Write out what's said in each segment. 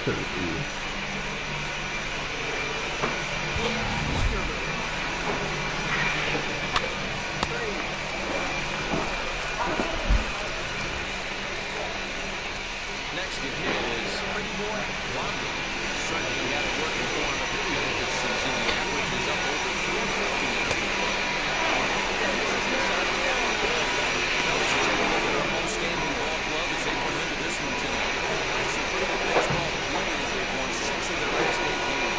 Could be. Next to hit is Pretty Boy Blondie. Certainly had it working for him a bit late this season. The average is up over 350. Fellas, take a look at our home-standing ball club as they come into this one tonight. It's a pretty good baseball to play as they've won 6 of their last 8 games.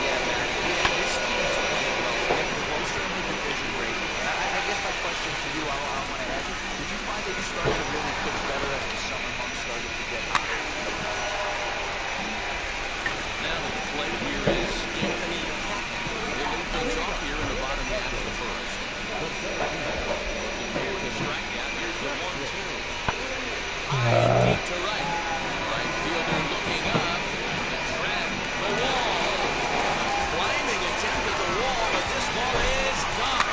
Yeah, Matt, this team is playing well. Getting closer in the division race. I guess my question to you, I want to ask you, did you find that you started to really pitch better as the summer months started to get hot? Now to the plate here is Anthony Catton. They lead things off here in the bottom half of the first. Here's the strikeout. Here's the 1-2. High and deep to right. Right fielder looking up. The trap, the wall. Climbing attempt at the wall, but this ball is gone.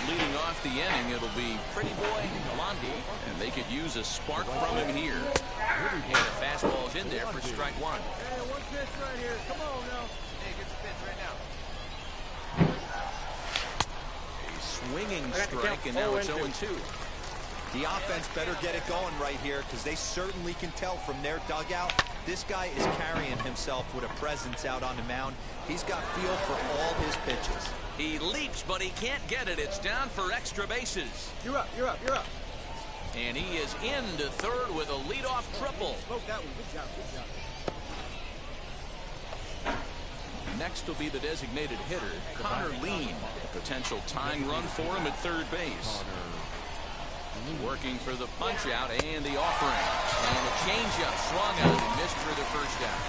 Leading off the inning, it'll be Pretty Boy Blondie, and they could use a spark from him here. And the fastball's in there for strike one. Hey, one pitch right here. Come on now. Hey, get the pitch right now. A swinging strike, and now it's 0-2. The offense better get it going right here because they certainly can tell from their dugout. This guy is carrying himself with a presence out on the mound. He's got feel for all his pitches. He leaps, but he can't get it. It's down for extra bases. You're up, you're up, you're up. And he is into third with a leadoff triple. Smoke that one. Good job, good job. Next will be the designated hitter, Connor Lean. A potential tying run for him at third base. Working for the punch out and the offering. And the changeup swung out and missed for the first out.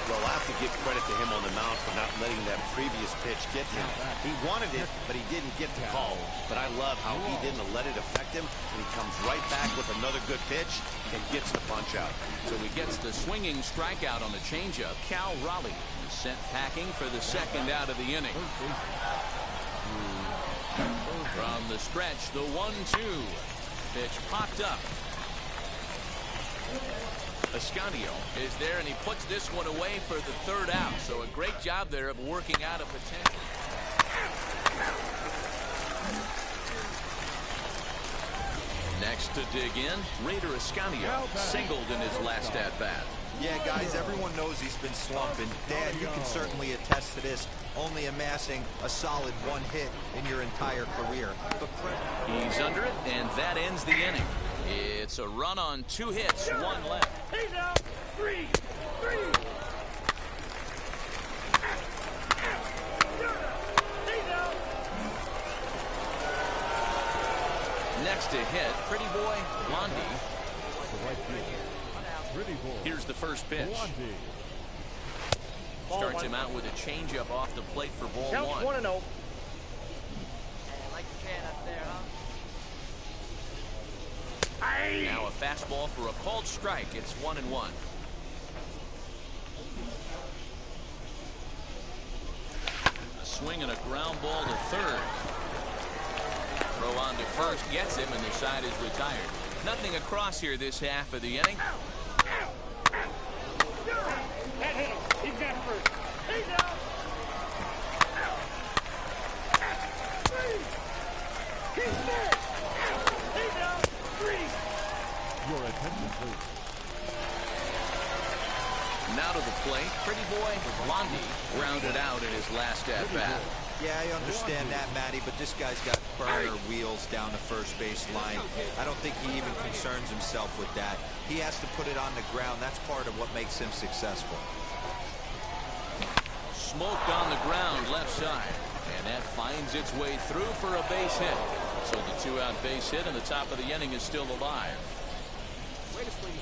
Well, I have to give credit to him on the mound for not letting that previous pitch get him. He wanted it, but he didn't get the call. But I love how he didn't let it affect him, and he comes right back with another good pitch and gets the punch out. So he gets the swinging strikeout on the changeup. Cal Raleigh is sent packing for the second out of the inning. From the stretch, the 1-2. Pitch popped up. Escanio is there, and he puts this one away for the third out. So a great job there of working out a potential. Next to dig in, Raider Escanio singled in his last at-bat. Yeah, guys, everyone knows he's been slumping. Dad, you can certainly attest to this, only amassing a solid 1 hit in your entire career. But he's under it, and that ends the inning. It's a run on 2 hits, 1 left. He's out. 3. Next to hit, Pretty Boy Blondie. Here's the first pitch. Starts him out with a changeup off the plate for ball 1. 1-0. Like the can up there, huh? Now a fastball for a called strike. It's 1-1. A swing and a ground ball to third. Throw on to first, gets him, and the side is retired. Nothing across here this half of the inning. That hit him. He's got first. He's out. 3. He's there. He's out. 3. Your attention, please. Now to the plate, Pretty Boy Blondie grounded out in his last at-bat. yeah, I understand that, Matty, but this guy's got burner wheels down the first base line. I don't think he even concerns himself with that. He has to put it on the ground. That's part of what makes him successful. Smoked on the ground left side, and that finds its way through for a base hit. So the 2-out base hit, and the top of the inning is still alive.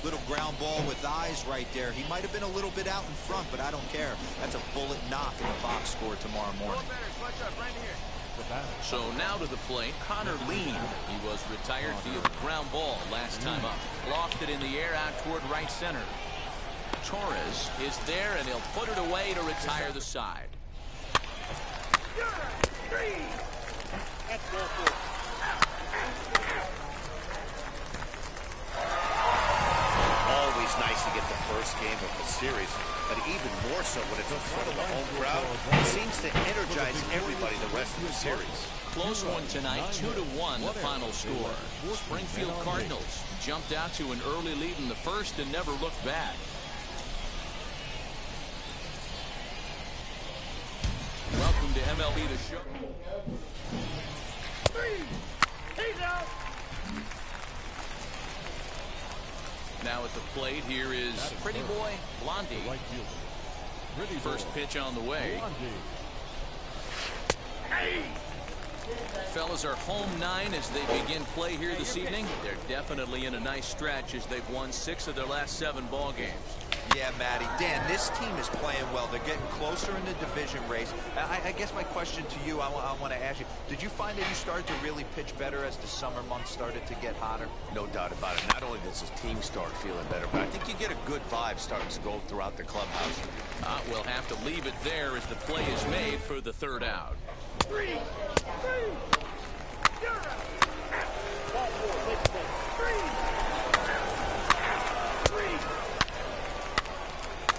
Little ground ball with eyes right there. He might have been a little bit out in front, but I don't care. That's a bullet knock in the box score tomorrow morning. So now to the plate, Connor Lean. He was retired via the ground ball last time up. Lofted in the air out toward right center. Torres is there, and he'll put it away to retire the side. Always nice to get the first game of the series, but even more so when it's in front of the home crowd. It seems to energize everybody the rest of the series. Close one tonight, 2-1 the final score. Springfield Cardinals jumped out to an early lead in the first and never looked back. Welcome to MLB The Show. He's out. Now at the plate, here is Pretty Boy Blondie. First pitch on the way. Fellas are home 9 as they begin play here this evening. They're definitely in a nice stretch as they've won 6 of their last 7 ball games. Yeah, Matty. Dan, this team is playing well. They're getting closer in the division race. I guess my question to you, I want to ask you, did you find that you started to really pitch better as the summer months started to get hotter? No doubt about it. Not only does his team start feeling better, but I think you get a good vibe starting to go throughout the clubhouse. We'll have to leave it there as the play is made for the 3rd out. 3, 2, you're out. Ball 4, takes the 3. 3.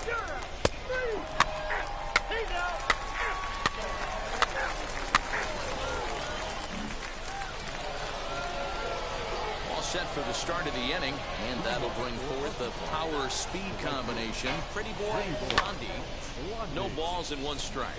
You're out. 3. He's out. All set for the start of the inning, and that'll bring forth the power-speed combination. Pretty Boy Blondie. No balls and 1 strike.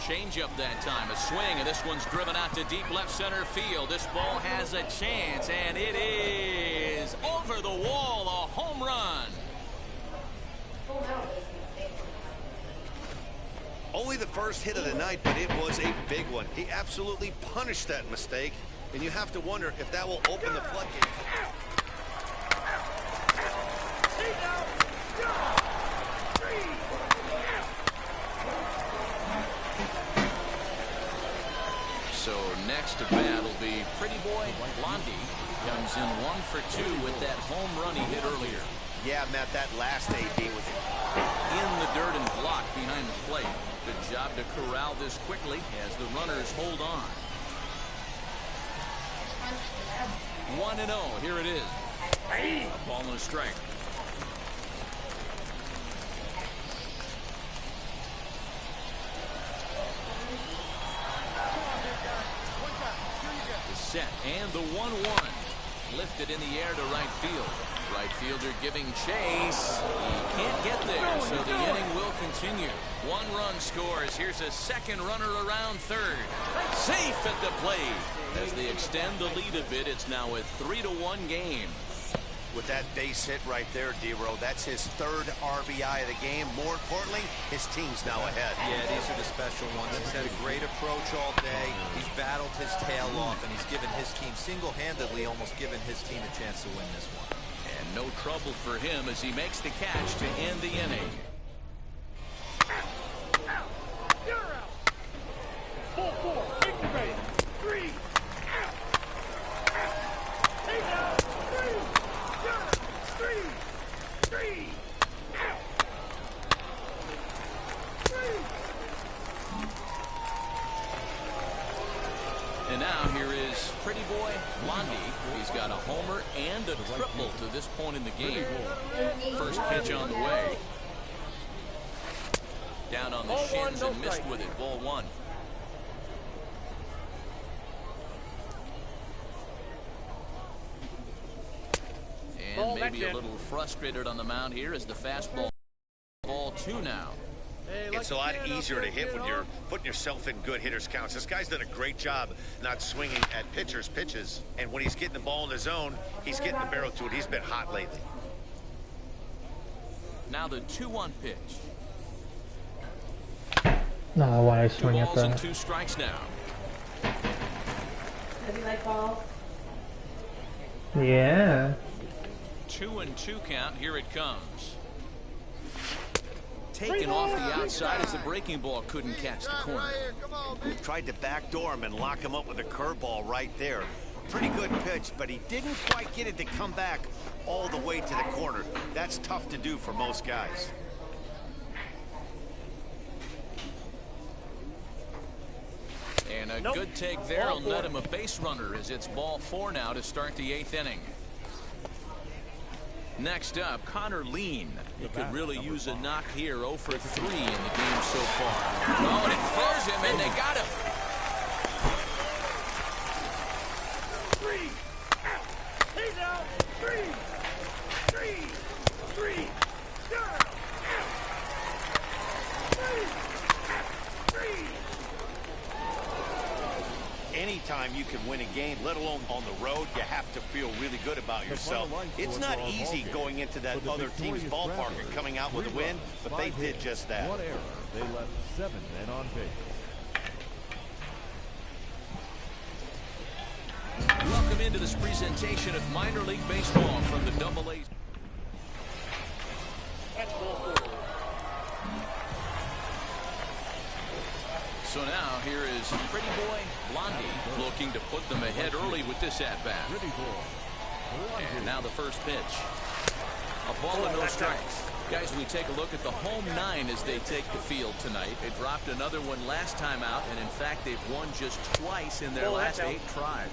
Change up that time, a swing, and this one's driven out to deep left center field. This ball has a chance, and it is over the wall, a home run. Only the first hit of the night, but it was a big one. He absolutely punished that mistake, and you have to wonder if that will open the floodgates. So next to bat will be Pretty Boy Blondie. Comes in 1 for 2 with that home run he hit earlier. Yeah, Matt, that last AB was in the dirt and blocked behind the plate. Good job to corral this quickly as the runners hold on. 1-0. Here it is. A ball and a strike. The set and the 1-1. Lifted in the air to right field. Right fielder giving chase. He can't get there, so the inning will continue. 1 run scores. Here's a second runner around third. Safe at the plate. As they extend the lead a bit, it's now a 3-1 game. with that base hit right there, D-Row. That's his 3rd RBI of the game. More importantly, his team's now ahead. Yeah, these are the special ones. He's had a great approach all day. He's battled his tail off, and he's given his team single-handedly, almost given his team a chance to win this one. And no trouble for him as he makes the catch to end the inning. You're out. 4-4. Take the base. 3. He's out. 3. You're out. 3. 3. Out. 3. And now here is Pretty Boy Blondie. He's got a homer and a triple to this point in the game. First pitch on the way. Down on the shins and missed with it. Ball 1. And maybe a little frustrated on the mound here as the fastball. Ball 2 now. It's a lot easier to hit when you're putting yourself in good hitters' counts. This guy's done a great job not swinging at pitchers' pitches. And when he's getting the ball in the zone, he's getting the barrel to it. He's been hot lately. Now the 2-1 pitch. No, why I swing 2 at balls and that? 2 strikes now. Does he like balls? Yeah. 2-2 count. Here it comes. Taken off the outside as the breaking ball couldn't catch the corner. Tried to backdoor him and lock him up with a curveball right there. Pretty good pitch, but he didn't quite get it to come back all the way to the corner. That's tough to do for most guys. And a good take there will net him a base runner as it's ball 4 now to start the 8th inning. Next up, Connor Lean. He could really use a knock here. 0 for 3 in the game so far. Oh, and it throws him, and they got him. 3 out. He's out. 3 out. 3 Anytime you can win a game, let alone on the road, you have to feel really good about yourself. It's not easy going into that other team's ballpark and coming out with a win, but they did just that. 1 error. They left 7 men on base. Welcome into this presentation of minor league baseball from the AA. That's ball 4. So now here is Pretty Boy Blondie looking to put them ahead early with this at-bat. And now the first pitch. A ball and no strikes. Guys, we take a look at the home 9 as they take the field tonight. They dropped another one last time out, and in fact, they've won just twice in their last 8 tries.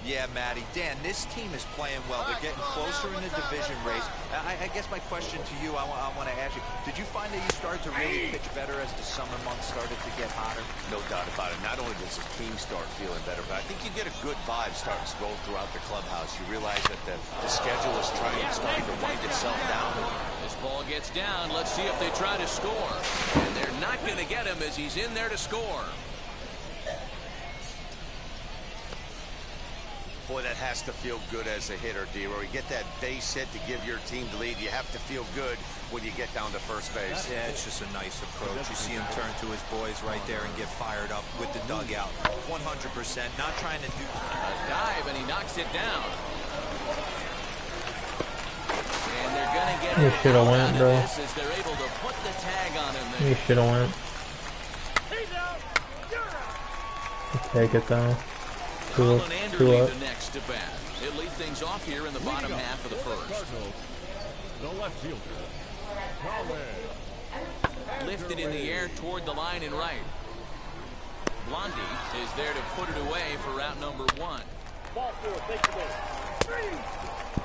Yeah, Matty. Dan, this team is playing well. They're getting closer in the division race. I guess my question to you, I want to ask you, did you find that you started to really pitch better as the summer months started to get hotter? No doubt about it. Not only does the team start feeling better, but I think you get a good vibe starting to roll throughout the clubhouse. You realize that the schedule is starting to wind itself down. This ball gets down. Let's see if they try to score. And they're not going to get him as he's in there to score. Boy, that has to feel good as a hitter, D-Roy. You get that base hit to give your team the lead. You have to feel good when you get down to first base. Yeah, it's just a nice approach. You see him turn to his boys right there and get fired up with the dugout. 100%. Not trying to do a dive, and he knocks it down. And they're going to get You should have went, bro. As they're able to put the tag on him there. You should have went. He's out. You're out. Take it though. Colin 2 Anderle up. the next to bat. He'll lead things off here in the bottom half of the first. The left fielder, Colin. Lifted in the air toward the line and right. Blondie is there to put it away for route number 1. Ball 4, take your base. 3.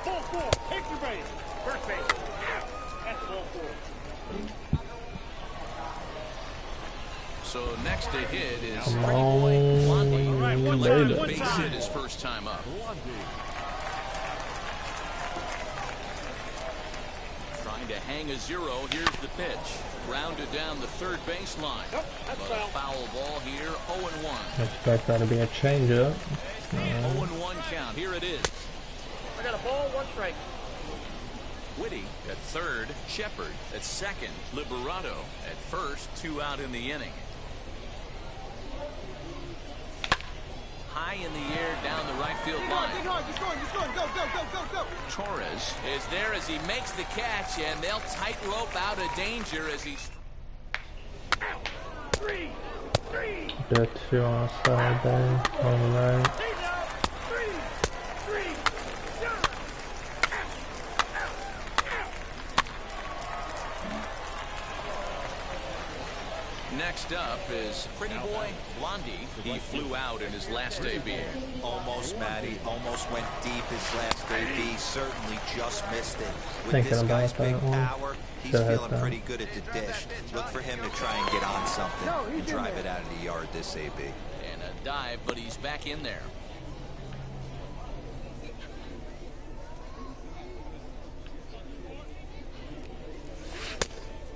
Ball 4, take your base. First base. Out. That's ball 4. So next to hit is Come Pretty Boy Blondie. Right, one Collected time, a base one time. hit his first time up. Trying to hang a 0. Here's the pitch. Grounded down the third baseline. Nope, that's But a foul ball here. 0-1. I expect that to be a changeup. 0-1 count. Here it is. I got a ball, 1 strike. Whitty at third, Shepard at second, Liberato at first, 2 out in the inning. High in the air down the right field line. Just going, go. Torres is there as he makes the catch, and they'll tightrope out of danger as he's... 3. The 2 on the side there, on the right. He's out. 3. You're out. Next up is Pretty Boy Blondie. He flew out in his last AB. almost, Matty. Almost went deep his last AB. Certainly just missed it. With Thinking this about guy's that big one. power, he's Should've hit feeling that. pretty good at the dish. Look for him to try and get on something and drive it out of the yard this AB. And a dive, but he's back in there.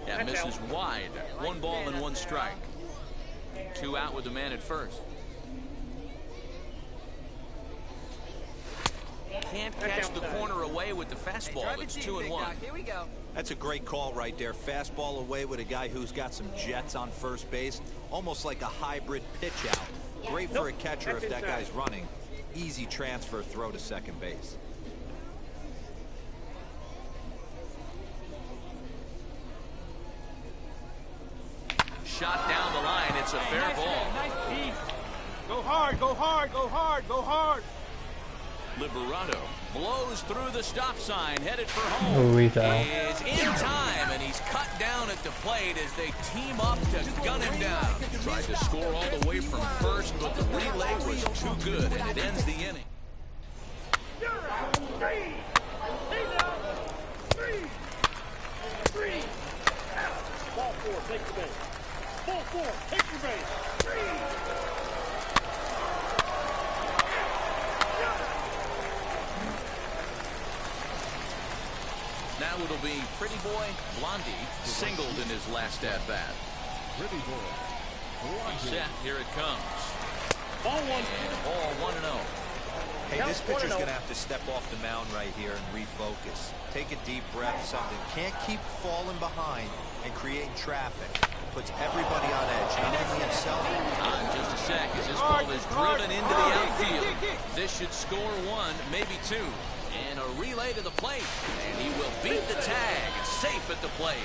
That misses wide. 1 ball and 1 strike. 2 out with the man at first. Can't catch the corner away with the fastball. It's 2-1. Here we go. That's a great call right there. Fastball away with a guy who's got some jets on first base. Almost like a hybrid pitch out. Great for a catcher if that guy's running. Easy transfer throw to second base. it's a fair ball. Nice piece. Go hard, go hard, go hard, go hard. Liberato blows through the stop sign, headed for home. Oh, he's Is in time, and he's cut down at the plate as they team up to gun him down. Tried to score all the way from first, but the relay was too good, and it ends the inning. Ball four, take the base. Ball four, take your base. Now it'll be Pretty Boy Blondie singled in his last at-bat. Pretty boy. He's set. Here it comes. Ball one. And ball 1-0. Hey, this pitcher's going to have to step off the mound right here and refocus. Take a deep breath, something. Can't keep falling behind and creating traffic. Puts everybody on edge, not only himself. Just a sec as this ball is driven into the outfield. This should score one, maybe two. And a relay to the plate. And he will beat the tag. Safe at the plate.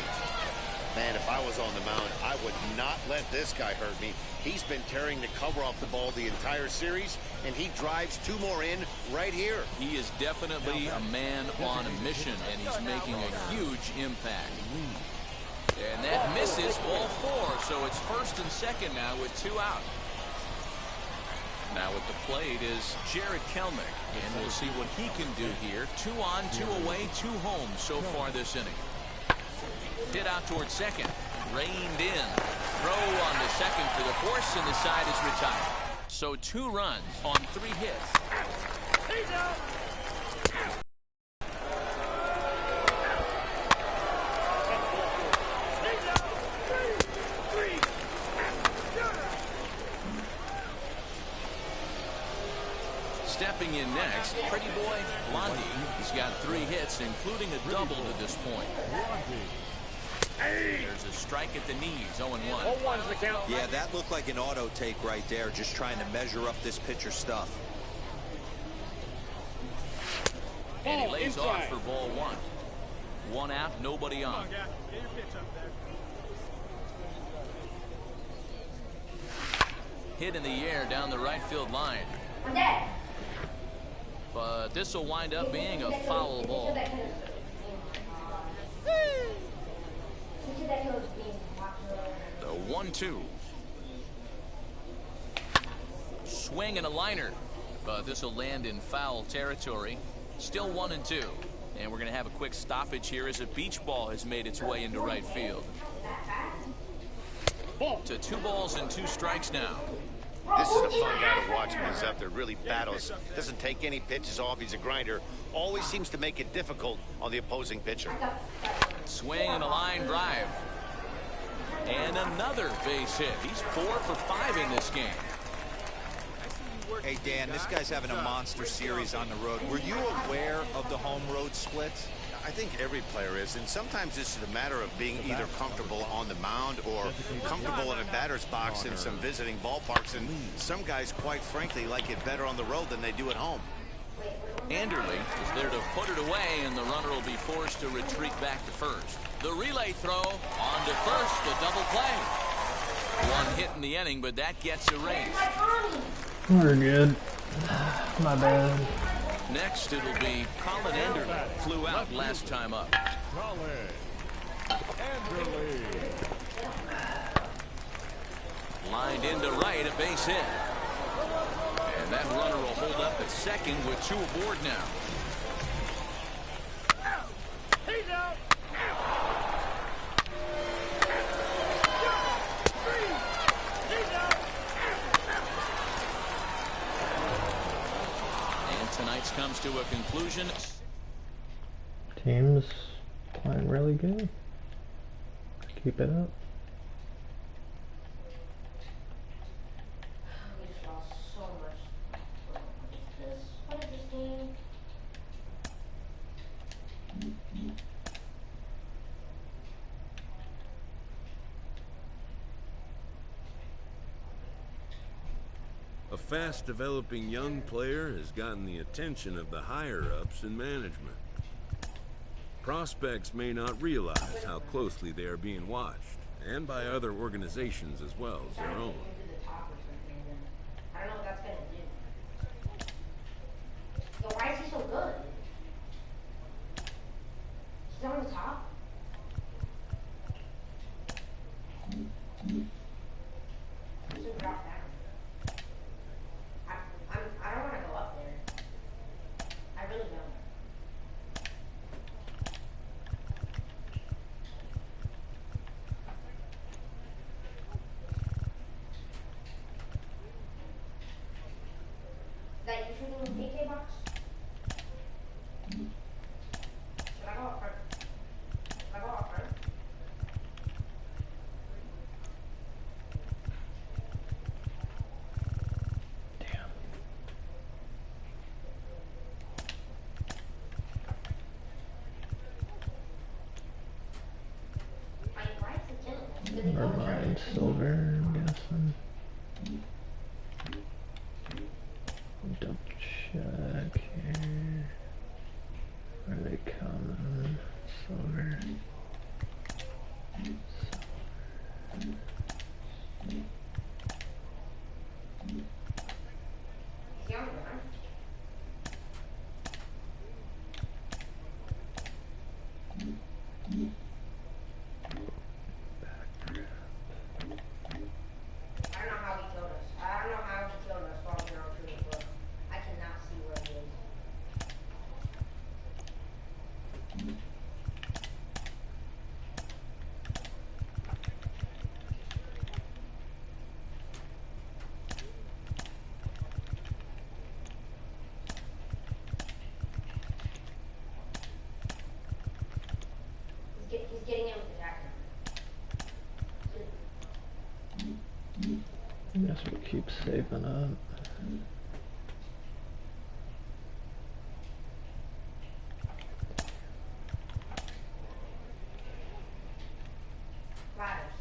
Man, if I was on the mound, I would not let this guy hurt me. He's been tearing the cover off the ball the entire series, and he drives two more in right here. He is definitely a man on a mission, and he's making a huge impact. And that misses ball four, so it's first and second now with two out. Now at the plate is Jared Kelnick, and we'll see what he can do here. 2 on, 2 away, 2 home so far this inning. Hit out towards second. Reined in. Throw on the second for the force, and the side is retired. So 2 runs on 3 hits. He's out. Stepping in next, Pretty Boy Blondie. He's got 3 hits, including a double to this point. There's a strike at the knees, 0-1. 0-1's the count. Yeah, that looked like an auto take right there, just trying to measure up this pitcher's stuff. And he lays off for ball 1. 1 out, nobody on. Hit in the air down the right field line. But this will wind up being a foul ball. The 1-2. Swing and a liner. But this will land in foul territory. Still 1-2. And we're going to have a quick stoppage here as a beach ball has made its way into right field. To 2 balls and 2 strikes now. This is a fun guy to watch when he's up there. Really battles. Doesn't take any pitches off. He's a grinder. Always seems to make it difficult on the opposing pitcher. Swing and a line drive. And another base hit. He's 4 for 5 in this game. Hey, Dan, this guy's having a monster series on the road. Were you aware of the home road splits? I think every player is, and sometimes this is a matter of being either comfortable on the mound or comfortable in a batter's box in some visiting ballparks, and some guys, quite frankly, like it better on the road than they do at home. Anderle is there to put it away, and the runner will be forced to retreat back to first. The relay throw on to first, the double play. 1 hit in the inning, but that gets erased. We're good. My bad. Next, it'll be Colin Anderle. Flew out last time up. Colin Anderle. Lined into right, a base hit. And that runner will hold up at second with 2 aboard now. He's out. Tonight's comes to a conclusion. Team's playing really good. Keep it up. A fast-developing young player has gotten the attention of the higher-ups in management. Prospects may not realize how closely they are being watched, and by other organizations as well as their own. I don't know what that's gonna do. Yo, why is he so good? He's on the top. He should drop down. I don't want to go up there. I really don't. That you shooting with AK box? Should I go up first? Should I go up first? Damn. Why is it killing us? Never mind, silver, I'm guessing. Double check here. Where are they coming? Silver. Is he on the ground? I don't know how he killed us. I don't know how he killed us while we were on shooting floor. I cannot see where he is. He's getting in with the jack now. Guess we'll keep saving up. Ladders.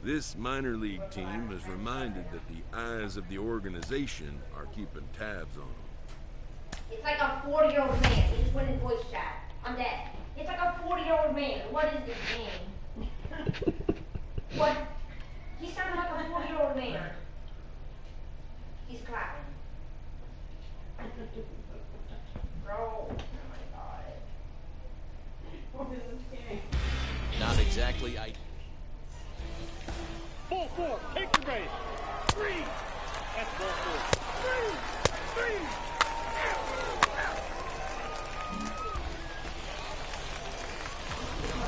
This minor league team is reminded that the eyes of the organization are keeping tabs on them. It's like a 40-year-old man. He just went in voice chat. I'm dead. It's like a 40-year-old man. What is this game? What? He sounded like a 40-year-old man. He's clapping. Bro. Oh my god. What is this game? Not exactly. Ball four, take your base. Three. That's ball four. Three.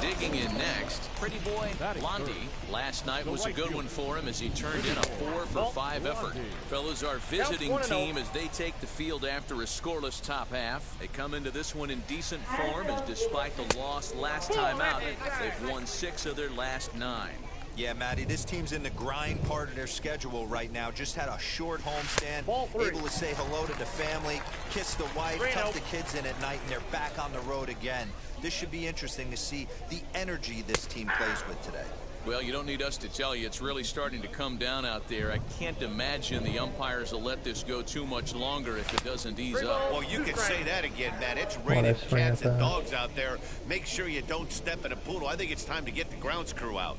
Digging in next, pretty boy Blondie. Last night was a good one for him as he turned in a 4-for-5 effort. Fellas, our visiting team as they take the field after a scoreless top half. They come into this one in decent form as despite the loss last time out, they've won 6 of their last 9. Yeah, Matty, this team's in the grind part of their schedule right now. Just had a short homestand, able to say hello to the family, kiss the wife, tuck the kids in at night, and they're back on the road again. This should be interesting to see the energy this team plays with today. Well, you don't need us to tell you. It's really starting to come down out there. I can't imagine the umpires will let this go too much longer if it doesn't ease up. Well, you can say that again, Matt. It's raining cats and dogs out there. Make sure you don't step in a poodle. I think it's time to get the grounds crew out.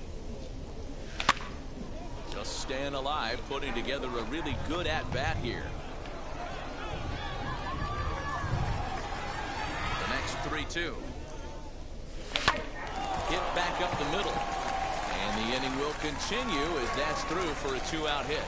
Just staying alive, putting together a really good at-bat here. The next 3-2. Hit back up the middle. And the inning will continue as that's through for a 2-out hit.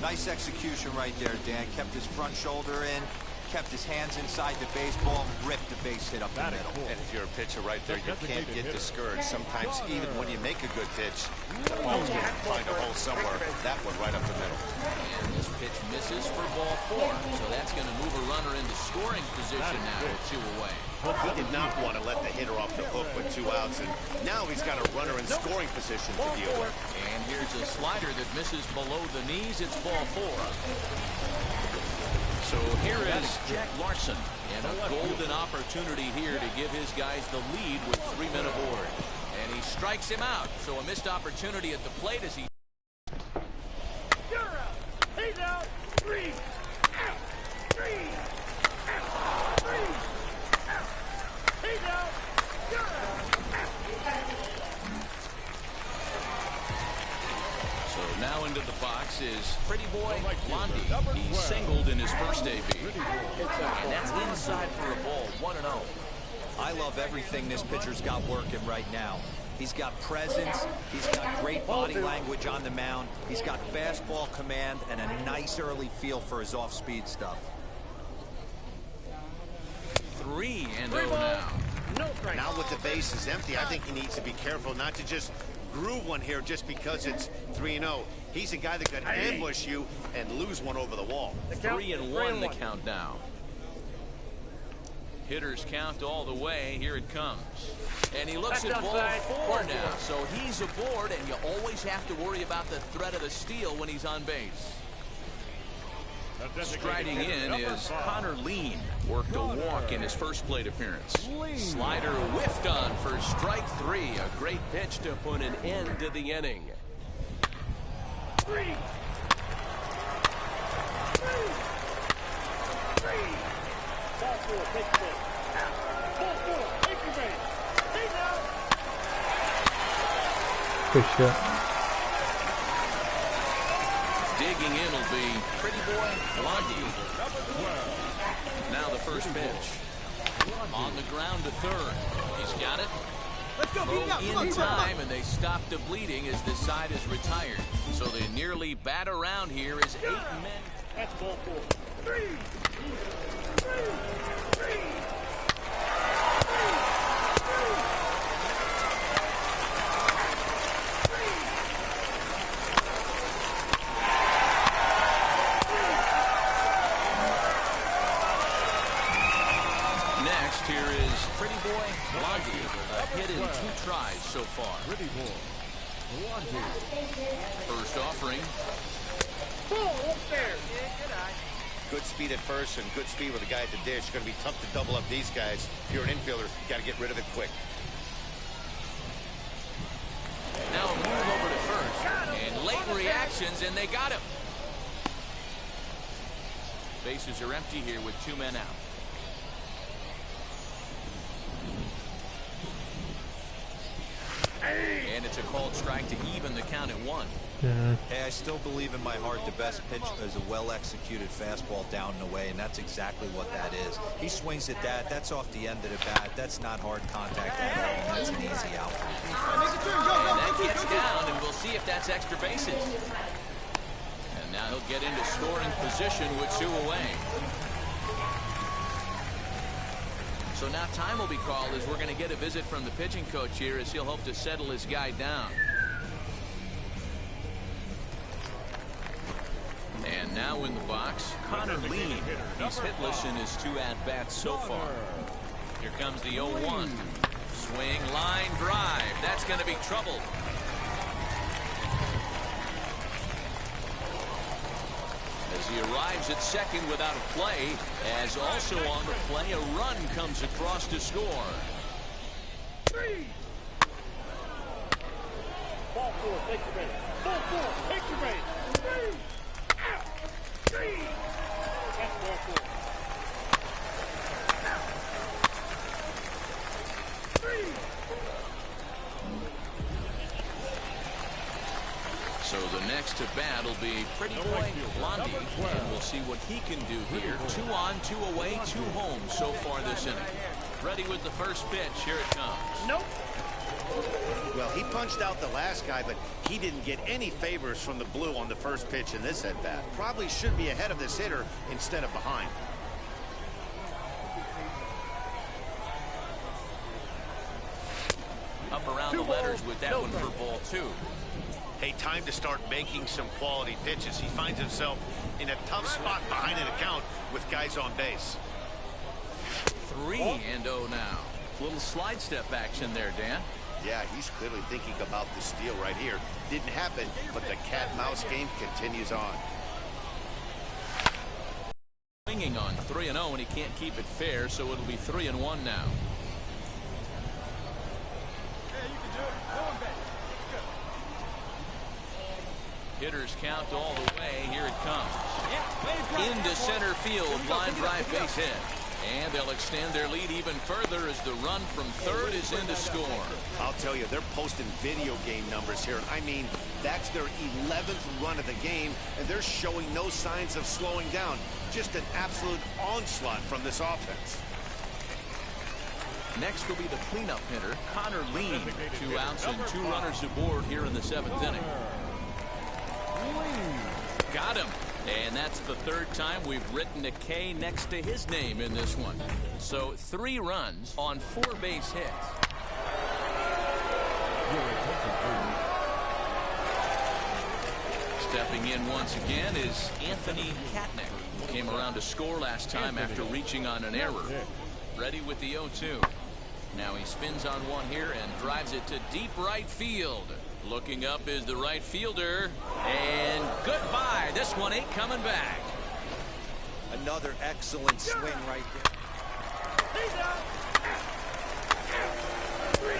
Nice execution right there, Dan. Kept his front shoulder in, kept his hands inside the baseball, ripped the base hit up the middle. And if you're a pitcher right there, you can't get discouraged. Sometimes even when you make a good pitch, the ball's going to find a hole somewhere. That one right up the middle. And this pitch misses for ball 4. So that's going to move a runner into scoring position now with 2 away. He did not want to let the hitter off the hook with 2 outs, and now he's got a runner in scoring position to deal with. And here's a slider that misses below the knees. It's ball 4. So here is Jack Larson, and a golden opportunity here to give his guys the lead with 3 men aboard. And he strikes him out, so a missed opportunity at the plate as he... You're out. He's out. 3. Out. 3. Out. 3. Out. He's out. You're out. box is Pretty Boy Blondie. He's singled in his first AB. And that's inside for a ball, 1-0. I love everything this pitcher's got working right now. He's got presence, he's got great body language on the mound, he's got fastball command, and a nice early feel for his off-speed stuff. 3-0 now. Now with the bases empty, I think he needs to be careful not to just groove one here just because it's 3-0. He's a guy that could ambush you and lose one over the wall. 3-1 the count now. Hitters count all the way. Here it comes. And he looks at ball 4 now. So he's aboard, and you always have to worry about the threat of the steal when he's on base. Striding in is Connor Lean. Worked a walk in his first plate appearance. Slider whiffed on for strike 3. A great pitch to put an end to the inning. 3. Ball 4, take the base. Ball 4, take the base. Take out. Good shot. Digging in will be Pretty Boy Blondie. Now the first pitch. On the ground to third. He's got it. Let's go, Throw in time, and they stop the bleeding as this side is retired. So they nearly bat around here as 8 men. That's ball 4. 3. Next, here is Pretty Boy Blondie. A hit in 2 tries so far. Pretty Boy Blondie. First offering. Ball upstairs. Good speed at first and good speed with the guy at the dish. It's going to be tough to double up these guys. If you're an infielder, you got to get rid of it quick. Now a move over to first. And late reactions, and they got him. Bases are empty here with 2 men out. And it's a called strike to even the count at 1. Hey, I still believe in my heart the best pitch is a well-executed fastball down and away, and that's exactly what that is. He swings at that. That's off the end of the bat. That's not hard contact at all, and that's an easy out. And that gets down, and we'll see if that's extra bases. And now he'll get into scoring position with 2 away. So now time will be called as we're going to get a visit from the pitching coach here as he'll hope to settle his guy down. And now in the box, Connor Lean. He's hitless in his 2 at-bats so far. Here comes the 0-1. Swing, line, drive. That's going to be trouble. As he arrives at second without a play, as also on the play, a run comes across to score. 3. Ball 4, take the base. Ball 4, take the base. 3. Out. 3. That's ball 4. Out. 3. So the next to bat will be Pretty Boy Blondie, and we'll see what he can do here. 2 on, 2 away, 2 home so far this inning. Ready with the first pitch. Here it comes. Nope. Well, he punched out the last guy, but he didn't get any favors from the blue on the first pitch in this at-bat. Probably should be ahead of this hitter instead of behind. Up around the letters with that one for ball 2. Hey, time to start making some quality pitches. He finds himself in a tough spot behind an account with guys on base. 3-0 now. Little slide step action there, Dan. Yeah, he's clearly thinking about the steal right here. Didn't happen, but the cat-mouse game continues on. Swinging on 3-0, and he can't keep it fair, so it'll be 3-1 now. Hitters count all the way. Here it comes. Into center field. Line drive base hit. And they'll extend their lead even further as the run from third is in to score. I'll tell you, they're posting video game numbers here. I mean, That's their 11th run of the game, and they're showing no signs of slowing down. Just an absolute onslaught from this offense. Next will be the cleanup hitter, Connor Lean. 2 outs and 2 runners aboard here in the 7th inning. Got him. And that's the 3rd time we've written a K next to his name in this one. So 3 runs on 4 base hits. Stepping in once again is Anthony Katnick, who came around to score last time after reaching on an error. Ready with the 0-2. Now he spins on one here and drives it to deep right field. Looking up is the right fielder. And goodbye. This one ain't coming back. Another excellent swing right there. He's out. 3.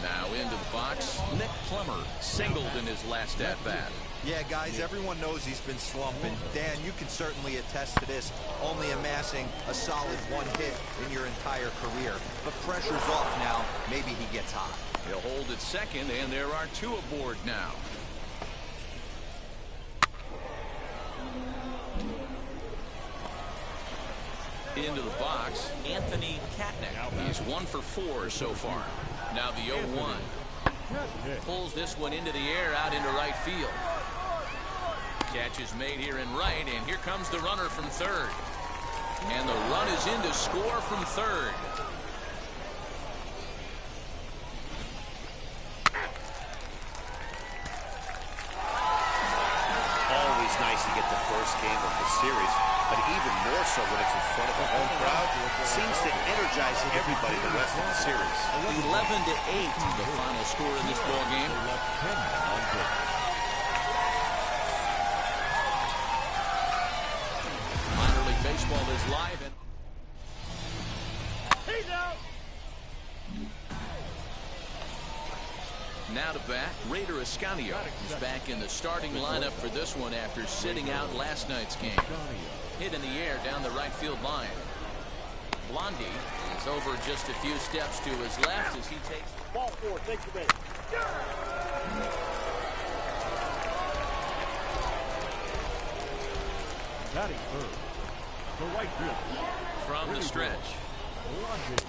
Now into the box, Nick Plummer singled in his last at-bat. Yeah, guys, everyone knows he's been slumping. Dan, you can certainly attest to this, only amassing a solid 1 hit in your entire career. But pressure's off now. Maybe he gets hot. He'll hold at second, and there are 2 aboard now. Into the box, Anthony Katnick. He's 1 for 4 so far. Now the 0-1. Pulls this one into the air out into right field. Catch is made here in right, and here comes the runner from third. And the run is in to score from third. Always nice to get the first game of the series, but even more so when it's in front of a home crowd. Seems to energize everybody the rest of the series. 11-8, the final score in this ball game. Minor League Baseball is live. He's out. Now to bat, Raider Escanio. He's back in the starting lineup for this one after sitting out last night's game. Hit in the air down the right field line. Blondie is over just a few steps to his left as he takes. Ball 4, take your base. Batting third, the right field. From the stretch.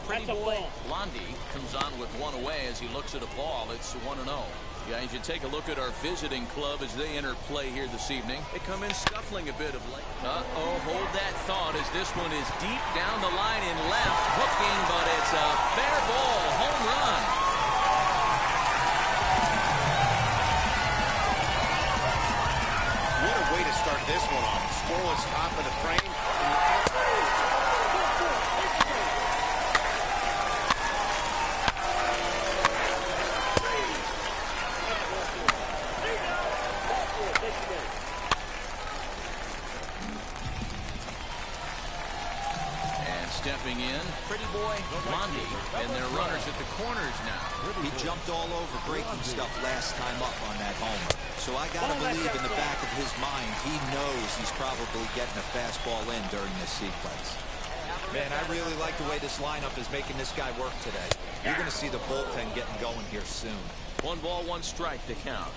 Pretty That's a boy ball. Blondie comes on with 1 away as he looks at a ball. It's 1-0. Yeah, you should take a look at our visiting club as they enter play here this evening. They come in scuffling a bit of late. Hold that thought as this one is deep down the line in left. Hooking, but it's a fair ball. Home run. What a way to start this one off. Scoreless top of the frame. Stepping in, pretty boy Blondie, and their runners at the corners now. He jumped all over breaking stuff last time up on that homer. So I got to believe in the back of his mind, he knows he's probably getting a fastball in during this sequence. Man, I really like the way this lineup is making this guy work today. You're going to see the bullpen getting going here soon. 1 ball, 1 strike to count.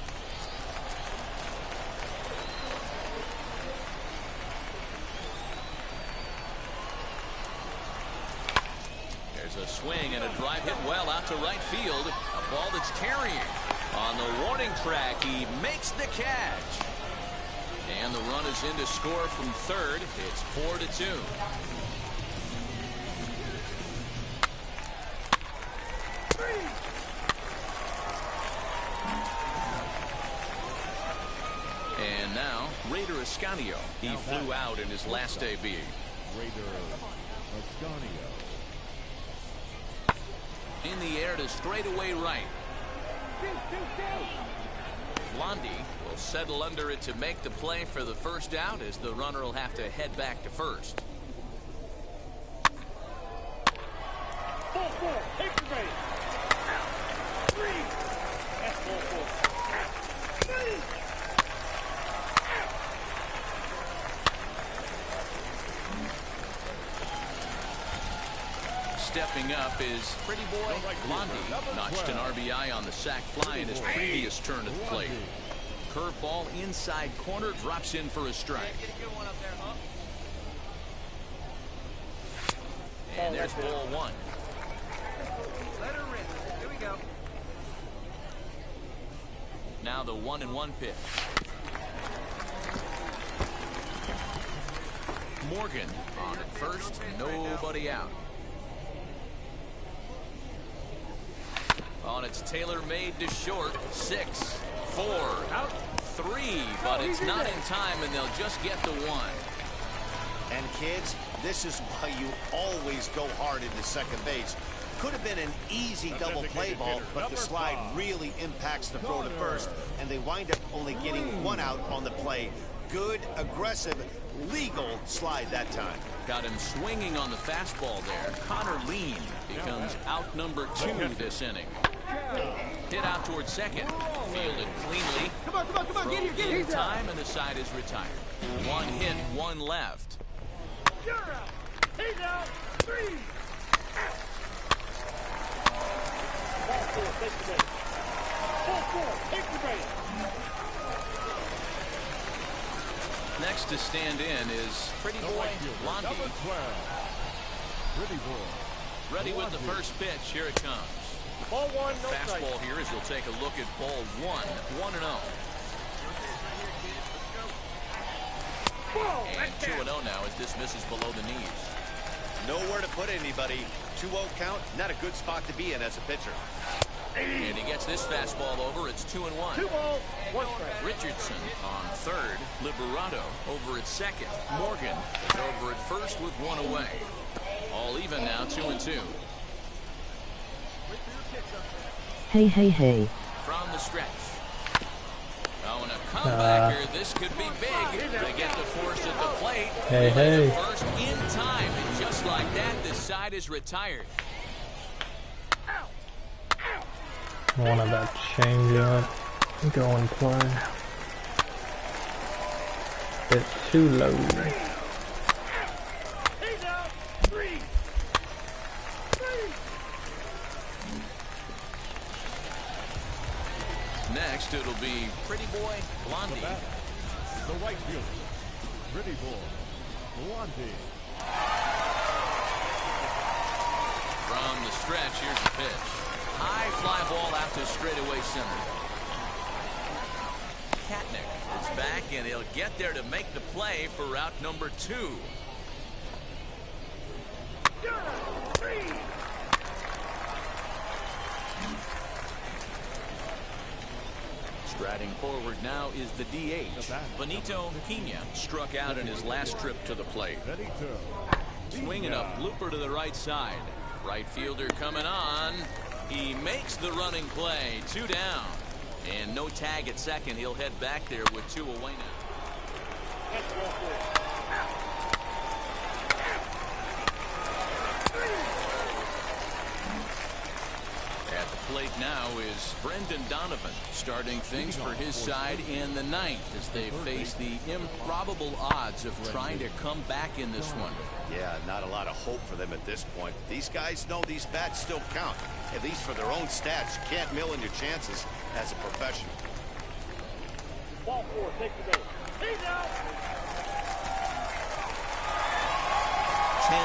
A swing and a drive hit well out to right field. A ball that's carrying. On the warning track, he makes the catch. And the run is in to score from third. It's 4-2. And now, Raider Escanio. He flew out in his last AB. Raider Escanio. In the air to straightaway right. Blondie will settle under it to make the play for the first out as the runner will have to head back to first. Ball 4, take your base. 3. That's ball 4. 3. up is Pretty Boy Blondie. Notched an RBI on the sac fly in his previous turn at the plate. Curveball inside corner, drops in for a strike. And there's ball one. Let her rip. Here we go. Now the 1-1 pitch. Morgan on at first, nobody out. On it's Taylor made to short. 6, 4, 3, but it's not in time, and they'll just get the 1. And kids, this is why you always go hard into second base. Could have been an easy double play ball, but the slide really impacts the throw to first, and they wind up only getting 1 out on the play. Good, aggressive, legal slide that time. Got him swinging on the fastball there. Connor Lean becomes out number 2 this inning. Hit out towards second. Fielded cleanly. Come on, get here. In time, and the side is retired. 1 hit, 1 left. You're out. He's out. 3. Ball 4, take the base. Ball 4, take the base. Next to stand in is Pretty Boy Blondie. Number 12. Pretty Boy. Ready with the first pitch. Here it comes. Ball 1, no strike. Fastball here as we'll take a look at ball 1. 1-0. And 2-0 now as this misses below the knees. Nowhere to put anybody. 2-0 count, not a good spot to be in as a pitcher. And he gets this fastball over. It's 2-1. 2 balls, 1 strike. Richardson on third. Liberato over at second. Morgan is over at first with 1 away. All even now, 2-2. Hey. From the stretch. Oh, and a comebacker. This could be big. They get the force at the plate. Hey. The first in time, and just like that, the side is retired. One of that change up. Go and play. Bit too low. He's out. 3. Next, it'll be Pretty Boy Blondie. The right fielder. Pretty Boy Blondie. From the stretch, here's the pitch. High fly ball out to straightaway center. Katnick is back, and he'll get there to make the play for route number 2. 3. Striding forward now is the DH. Benito Pena struck out in his last trip to the plate. Swinging a blooper to the right side. Right fielder coming on. He makes the running play. 2 down. And no tag at second. He'll head back there with 2 away now. That's ball 4. At the plate now is Brendan Donovan, starting things for his side in the 9th as they face the improbable odds of trying to come back in this one. Yeah, not a lot of hope for them at this point. These guys know these bats still count, at least for their own stats. You can't mill in your chances as a professional. Ball 4, take the base. He's out. 10-3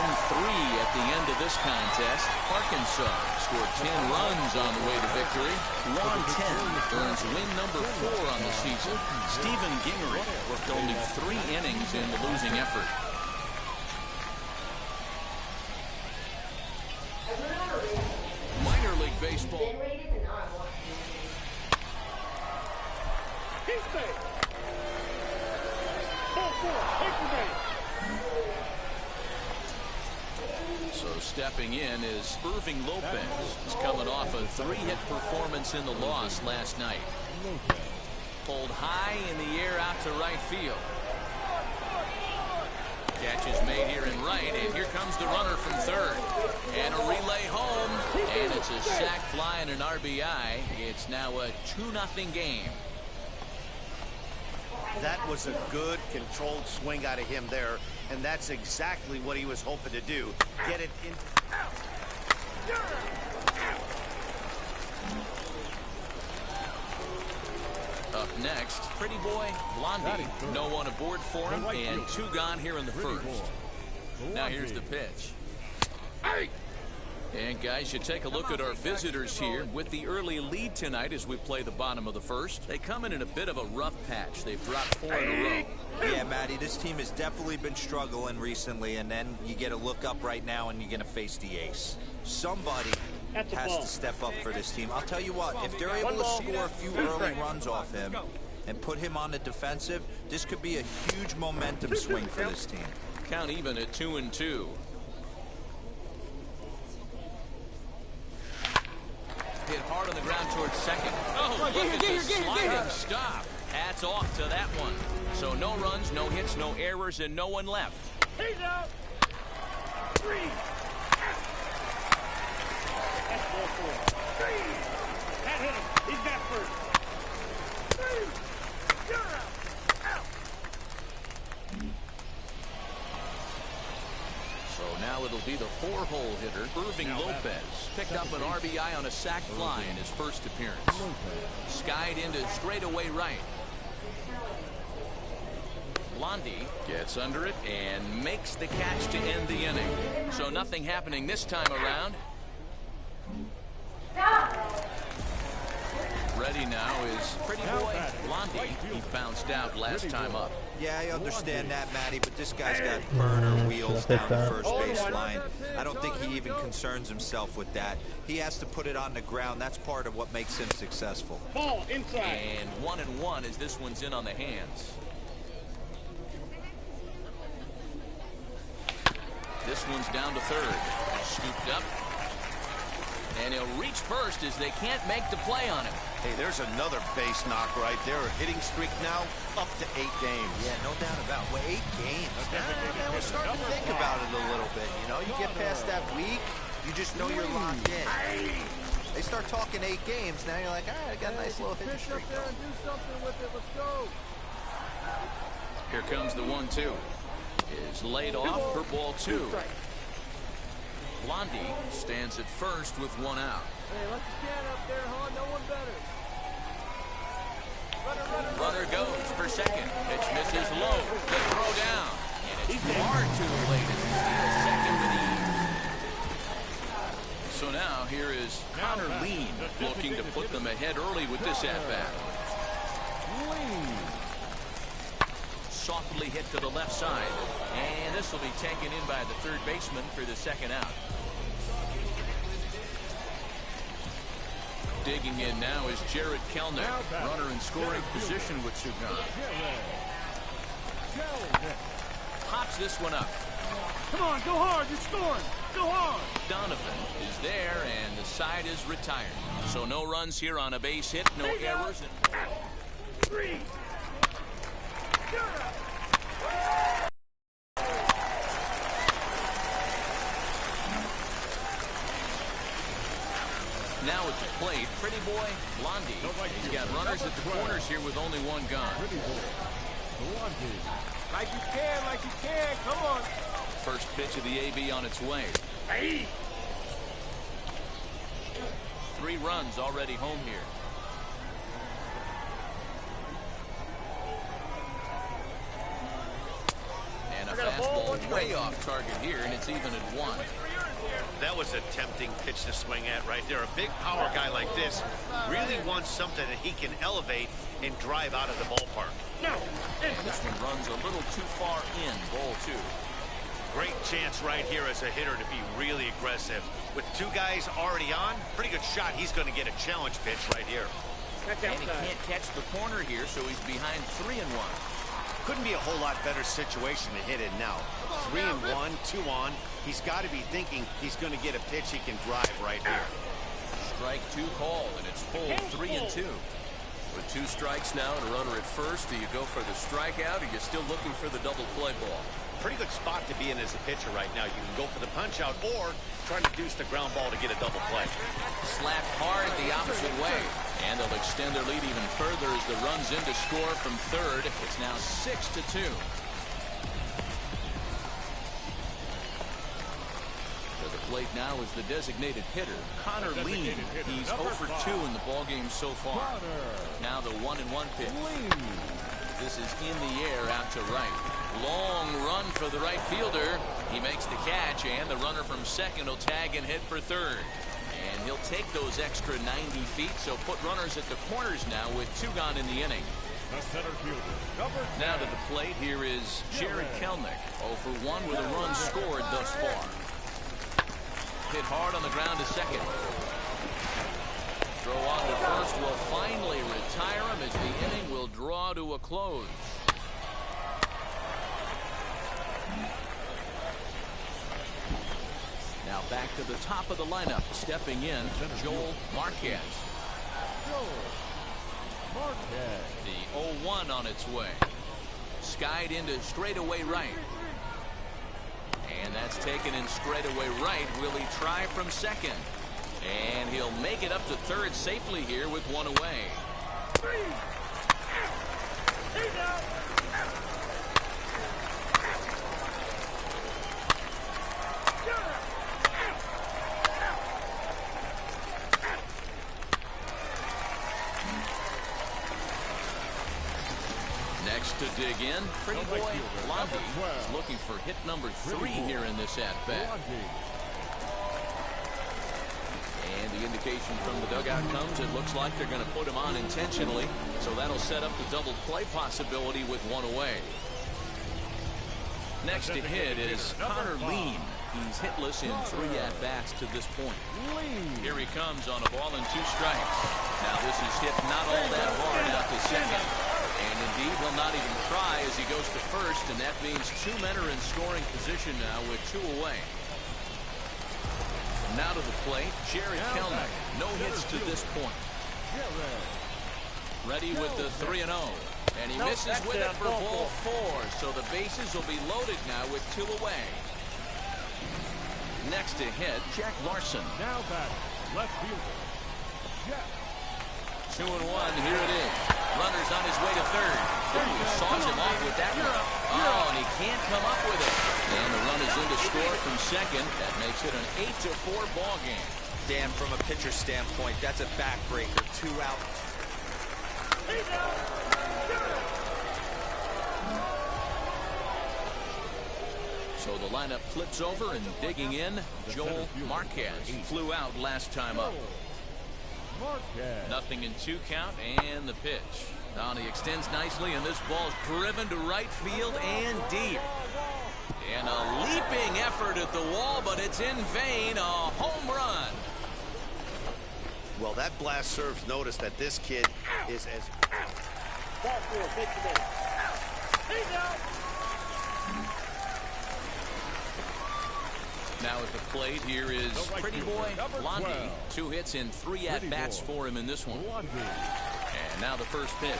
at the end of this contest. Arkansas scored 10 runs on the way to victory. Juan 10 earns win number 4 on the season. Stephen Gingery worked only 3 innings in the losing effort. Minor League Baseball. He's safe. Ball 4, take the base. So stepping in is Irving Lopez. He's coming off a 3-hit performance in the loss last night. Pulled high in the air out to right field. Catch is made here in right, and here comes the runner from third. And a relay home, and it's a sac fly and an RBI. It's now a 2-0 game. That was a good, controlled swing out of him there, and that's exactly what he was hoping to do. Get it in. Up next, Pretty Boy, Blondie. No one aboard for him, and 2 gone here in the first. Now here's the pitch. And guys, you take a look at our visitors here with the early lead tonight as we play the bottom of the first. They come in a bit of a rough patch. They've dropped 4 in a row. Yeah, Matty, this team has definitely been struggling recently, and then you get a look up right now and you're going to face the ace. Somebody has to step up for this team. I'll tell you what, if they're able to score a few early runs off him and put him on the defensive, this could be a huge momentum swing for this team. Count even at 2-2. Hit hard on the ground towards second. Oh, look at the sliding stop. Hats off to that one. So no runs, no hits, no errors, and no one left. He's out. 3. That's ball 4. 3. That hit him. He's got first. 3. You're out. Out. So now it'll be the 4-hole hitter, Irving Lopez. Picked up an RBI on a sac fly in his first appearance. Skied into straightaway right. Blondie gets under it and makes the catch to end the inning. So nothing happening this time around. Ready now is Pretty Boy, Blondie. He bounced out last time up. Yeah, I understand that, Matty, but this guy's got burner wheels down the first base line. I don't think he even concerns himself with that. He has to put it on the ground. That's part of what makes him successful. Ball inside. And 1-1 as this one's in on the hands. This one's down to third. Scooped up. And he'll reach first as they can't make the play on him. Hey, there's another base knock right there. A hitting streak now up to 8 games. Yeah, no doubt about it. Well, 8 games. Now we're starting to think about it a little bit. You know, you get past that week, you just know you're locked in. They start talking 8 games, now you're like, all right, I got a nice little hitting streak. Do something with it. Let's go. Here comes the 1-2. Is laid off for ball 2. Blondie stands at first with 1 out. Hey, let the can up there, huh? No one better. Runner goes for second. Pitch misses low. The throw down. And it's far too late as he steals second with ease. So now here is Connor Lean looking to put them ahead early with this at-bat. Softly hit to the left side. And this will be taken in by the third baseman for the second out. Digging in now is Jared Kellner, runner in scoring position with 2 gone. Pops this one up. Come on, go hard, you're scoring. Go hard. Donovan is there, and the side is retired. So no runs here on a base hit, no errors. 3. Now at the plate, Pretty Boy, Blondie. He's got runners at the corners here with only 1 gone. Like you can, come on. First pitch of the AB on its way. 3 runs already home here. And a fastball way off target here, and it's even at 1. That was a tempting pitch to swing at right there. A big power guy like this really wants something that he can elevate and drive out of the ballpark. And this one runs a little too far in, ball 2. Great chance right here as a hitter to be really aggressive. With 2 guys already on, pretty good shot. He's going to get a challenge pitch right here. And he can't catch the corner here, so he's behind 3-1. Couldn't be a whole lot better situation to hit in now. 3-1, 2 on. He's got to be thinking he's going to get a pitch he can drive right here. Strike 2 call, and it's full 3-2. With 2 strikes now and a runner at first, do you go for the strikeout, or are you still looking for the double play ball? Pretty good spot to be in as a pitcher right now. You can go for the punch out or try to deuce the ground ball to get a double play. Slapped hard the opposite way. And they'll extend their lead even further as the runs in to score from third. It's now 6-2. To the plate now is the designated hitter, Connor Lean. He's 0 for 2 in the ballgame so far. Now the 1-1 pitch. This is in the air out to right. Long run for the right fielder. He makes the catch, and the runner from second will tag and hit for third. And he'll take those extra 90 feet, so put runners at the corners now with 2 gone in the inning. The center fielder, Now to the plate, here is Jared Kelnick, 0 for 1 with a run scored thus far. Hit hard on the ground to second. Throw on to first will finally retire him as the inning will draw to a close. Now back to the top of the lineup, stepping in, Joel Marquez. The 0-1 on its way. Skied into straightaway right. And that's taken in straightaway right. Will he try from second? And he'll make it up to third safely here with 1 away. Next to dig in, Pretty Boy Blondie is looking for hit number 3 here in this at-bat. And the indication from the dugout comes, it looks like they're going to put him on intentionally, so that'll set up the double play possibility with 1 away. Next to hit is Connor Lean. He's hitless in 3 at-bats to this point. Here he comes on a ball and 2 strikes. Now this is hit not all that hard out to second. And indeed, he'll not even try as he goes to first, and that means 2 men are in scoring position now with 2 away. Now to the plate, Jared Kelnick. No hits to this point. Ready with the 3-0. And he misses with it for ball 4, so the bases will be loaded now with 2 away. Next to hit, Jack Larson. Now back, left fielder, Jack. 2-1, here it is. Runner's on his way to third. Ooh, saws him off with that one. Oh, and he can't come up with it. And the run is in to score from second. That makes it an 8-4 ball game. Dan, from a pitcher standpoint, that's a backbreaker. 2 out. So the lineup flips over, and digging in, Joel Marquez flew out last time up. Nothing in 2 count, and the pitch. Now he extends nicely, and this ball's driven to right field and deep. And a leaping effort at the wall, but it's in vain. A home run. Well, that blast serves notice that this kid is as... Ball 4, take the base. He's out. Now at the plate, here is Pretty Boy Blondie. 2 hits in 3 at-bats for him in this one. And now the first pitch.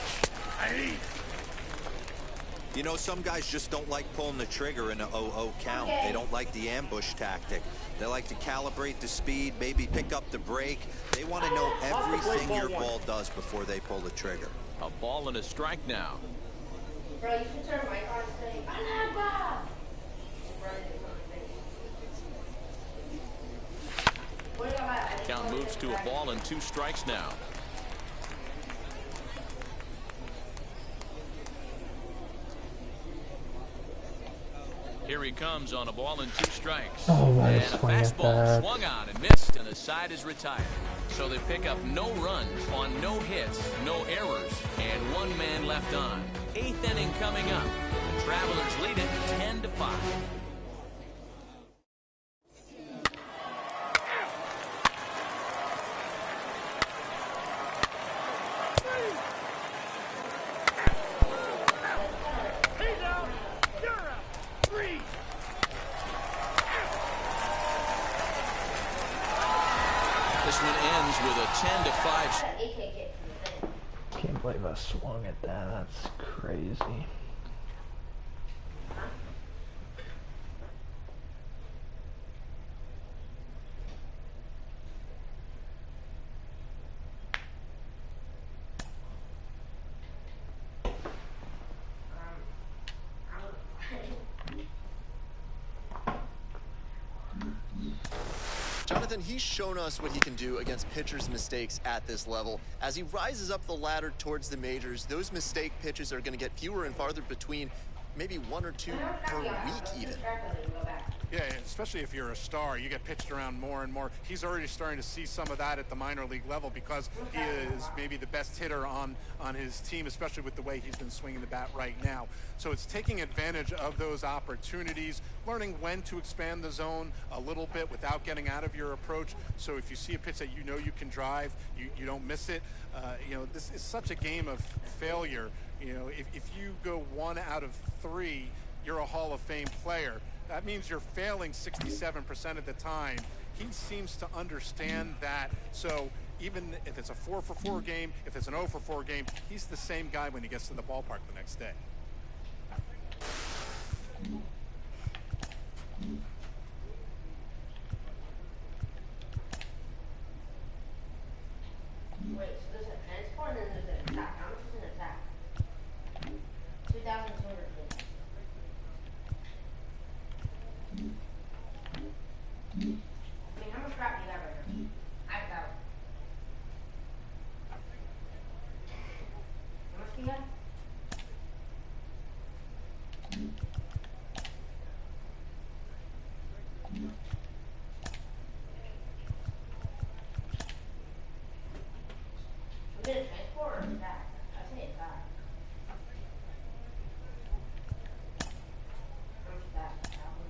You know, some guys just don't like pulling the trigger in a 0-0 count. They don't like the ambush tactic. They like to calibrate the speed, maybe pick up the brake. They want to know everything your ball does before they pull the trigger. A ball and a strike now. Bro, you should turn my car and say, Anaba! Count moves to a ball and 2 strikes now. Here he comes on a ball and 2 strikes. Oh, and a fastball swung on and missed, and the side is retired. So they pick up no runs on no hits, no errors, and 1 man left on. 8th inning coming up. The Travelers lead it 10-5. This one ends with a 10-5. Can't believe I swung at that. That's crazy. season, he's shown us what he can do against pitchers' mistakes at this level. As he rises up the ladder towards the majors, those mistake pitches are going to get fewer and farther between, maybe 1 or 2 per week even. Yeah, especially if you're a star, you get pitched around more and more. He's already starting to see some of that at the minor league level because he is maybe the best hitter on his team, especially with the way he's been swinging the bat right now. So it's taking advantage of those opportunities, learning when to expand the zone a little bit without getting out of your approach. So if you see a pitch that you know you can drive, you don't miss it. This is such a game of failure. If you go 1 out of 3, you're a Hall of Fame player. That means you're failing 67% of the time. He seems to understand that. So even if it's a 4-for-4 game, if it's an 0-for-4 game, he's the same guy when he gets to the ballpark the next day. Wait, so there's a transport and then there's an attack. How much is an attack? 2,250. I mean, how much crap do you have right now? I have 1,000. How much do you have? Is it a transport or an attack? I say attack. How much is that? 1,000 or something?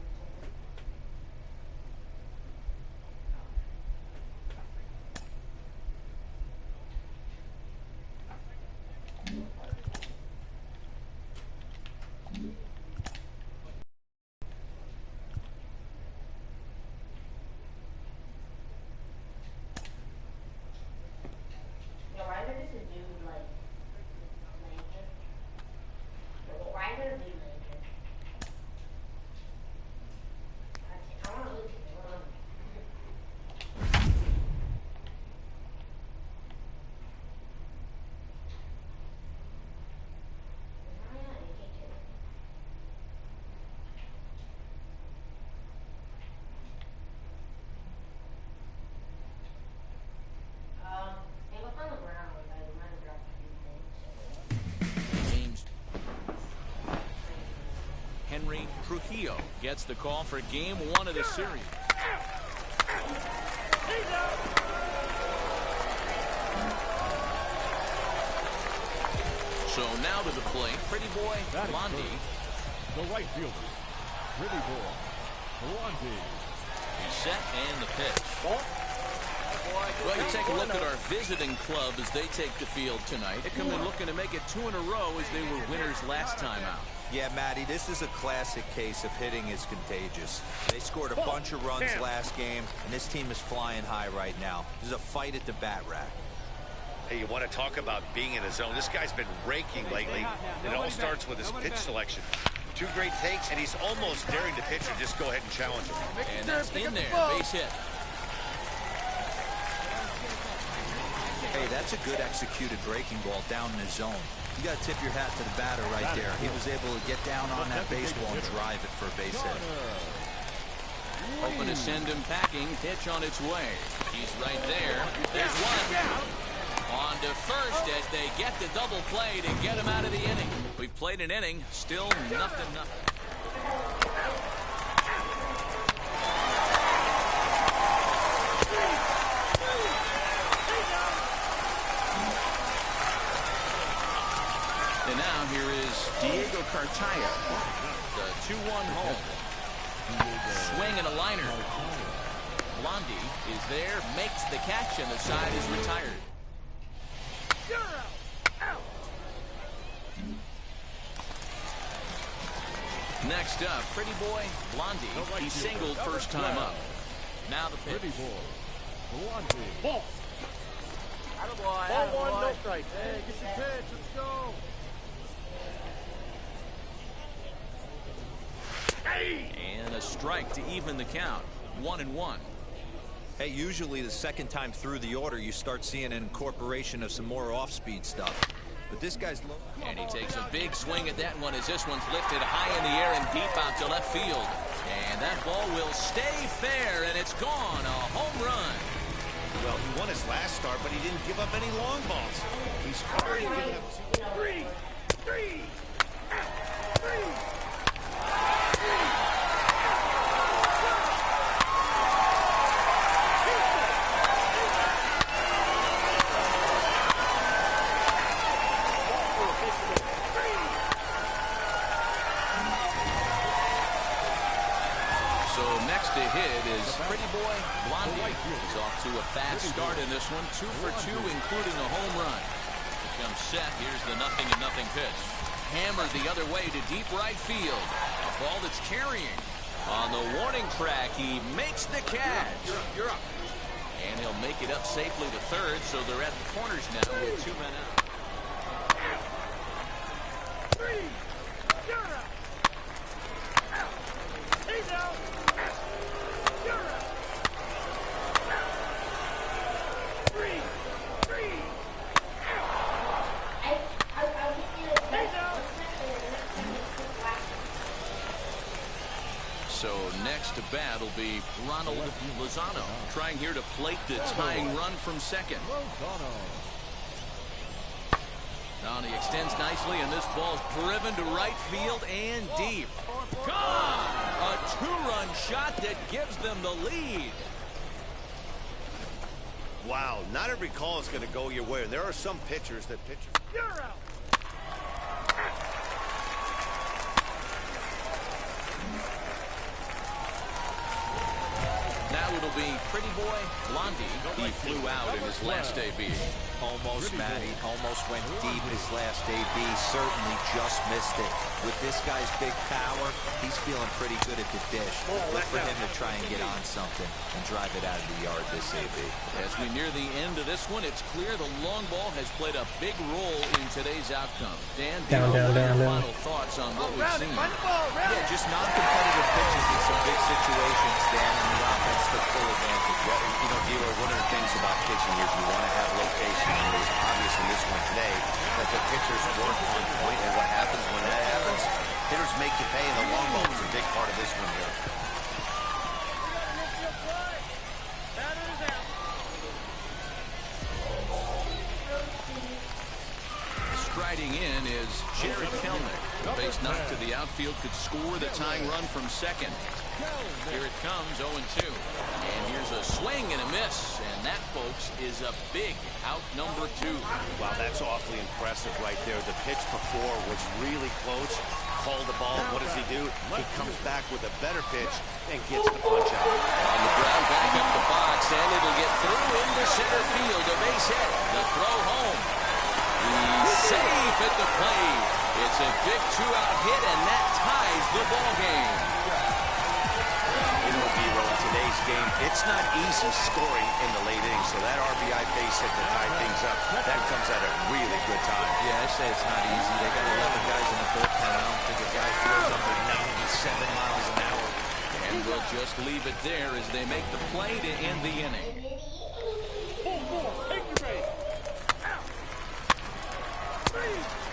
Yeah, why is there just a dude like Lincoln? Why is there a dude Lincoln? I want to lose it. Hey, look on the ground. I might have dropped a few things. James Henry Trujillo gets the call for game 1 of the series. So now to the plate, Pretty Boy Blondie. The right fielder, Pretty Boy Blondie. He's set and the pitch. Well, you take a look at our visiting club as they take the field tonight. They come in looking to make it 2 in a row as they were winners last time out. Yeah, Matty, this is a classic case of hitting is contagious. They scored a bunch of runs last game, and this team is flying high right now. There's a fight at the bat rack. Hey, you want to talk about being in a zone? This guy's been raking lately. It all starts with his pitch selection. 2 great takes, and he's almost daring the pitcher just go ahead and challenge him. And that's in there, base hit. Hey, that's a good executed breaking ball down in the zone. You got to tip your hat to the batter right there. He was able to get down on that baseball and drive it for a base hit. Hoping to send him packing. Pitch on its way. He's right there. There's one. On to first as they get the double play to get him out of the inning. We've played an inning. Still nothing. And now here is Diego Cartaya, the 2-1 home. Swing and a liner. Blondie is there, makes the catch, and the side is retired. Next up, Pretty Boy Blondie. He singled first time up. Now the pitch. Pretty Boy Blondie. Ball. Ball 1, no strike. Hey, get your pitch. Let's go. And a strike to even the count. 1-1. Hey, usually the second time through the order, you start seeing an incorporation of some more off-speed stuff. But this guy's low. And he takes a big swing at that one as this one's lifted high in the air and deep out to left field. And And that ball will stay fair, and it's gone. A home run. Well, he won his last start, but he didn't give up any long balls. He's already given up Three. So next to hit is Pretty Boy Blondie. He's off to a fast start in this one. 2 for 2, including a home run. Here comes set. Here's the 0-0 pitch. Hammered the other way to deep right field. A ball that's carrying. On the warning track, he makes the catch. You're up. And he'll make it up safely to third, so they're at the corners now with 2 men out. He's out. So next to bat will be Ronald Lozano, trying here to plate the tying run from second. Now he extends nicely, and this ball's driven to right field and deep. Gone! A 2-run shot that gives them the lead. Wow, not every call is going to go your way. There are some pitchers that pitch. You're out. Now it'll be Pretty Boy Blondie. He flew out in his last AB. Almost, Matty. Almost went deep his last AB. Certainly just missed it. With this guy's big power, he's feeling pretty good at the dish. Look for him to try and get on something and drive it out of the yard this AB. As we near the end of this one, it's clear the long ball has played a big role in today's outcome. Dan, what are your final thoughts on what we've seen? Yeah, just non-competitive pitches in some big situations, Dan, and the offense took full advantage. Well, you know, D'Lo, one of the things about pitching is you want to have location. And there's obviously this one today that the pitchers weren't on point, and what happens when that happens? Hitters make you pay, and the long ball is a big part of this one here. Striding in is Jared Kelnick. The base knock to the outfield could score the tying run from second. Here it comes, 0-2. And here's a swing and a miss. And that, folks, is a big out number 2. Wow, that's awfully impressive right there. The pitch before was really close. Called the ball. What does he do? He comes back with a better pitch and gets the punch out. On the ground, back up the box, and it'll get through into center field. A base hit. The throw home. He's safe at the plate. It's a big 2-out hit, and that ties the ball game. You know, D'Lo, in today's game, it's not easy scoring in the late innings, so that RBI base hit to tie things up, that comes at a really good time. Yeah, I say it's not easy. They got 11 guys in the bullpen. I don't think a guy throws under 97 miles an hour. And we'll just leave it there as they make the play to end the inning. 4-4. Take your base. Out. 3.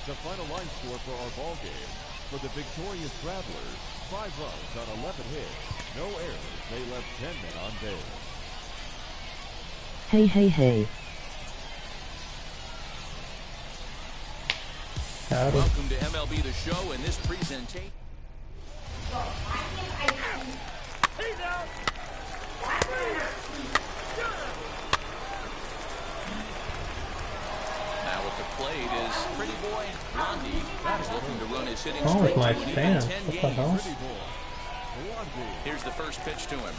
The final line score for our ball game. For the victorious Travelers, 5 runs on 11 hits. No errors. They left 10 men on base. Hey, hey, hey. Welcome to MLB The Show and this presentation. He's out. Now at the plate is Pretty Boy Blondie. He's looking to run his hitting Oh, streak with my to even fans. 10 What the games. hell? Here's the first pitch to him.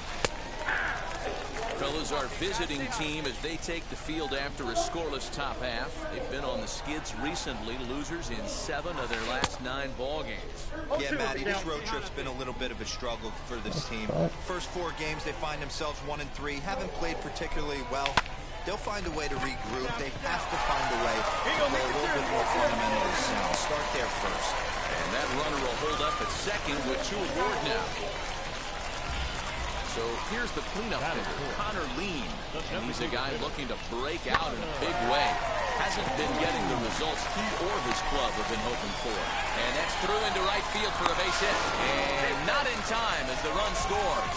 Fellas, our visiting team as they take the field after a scoreless top half. They've been on the skids recently, losers in 7 of their last 9 ball games. Yeah, Matty, this road trip's been a little bit of a struggle for this team. First 4 games, they find themselves 1-3. Haven't played particularly well. They'll find a way to regroup. They have to find a way to play a little bit more fundamentally sound. Start there first. And that runner will hold up at second with 2 aboard now. So here's the cleanup hitter, Connor Lean. And he's a guy looking to break out in a big way. Hasn't been getting the results he or his club have been hoping for. And that's through into right field for a base hit. And not in time as the run scores.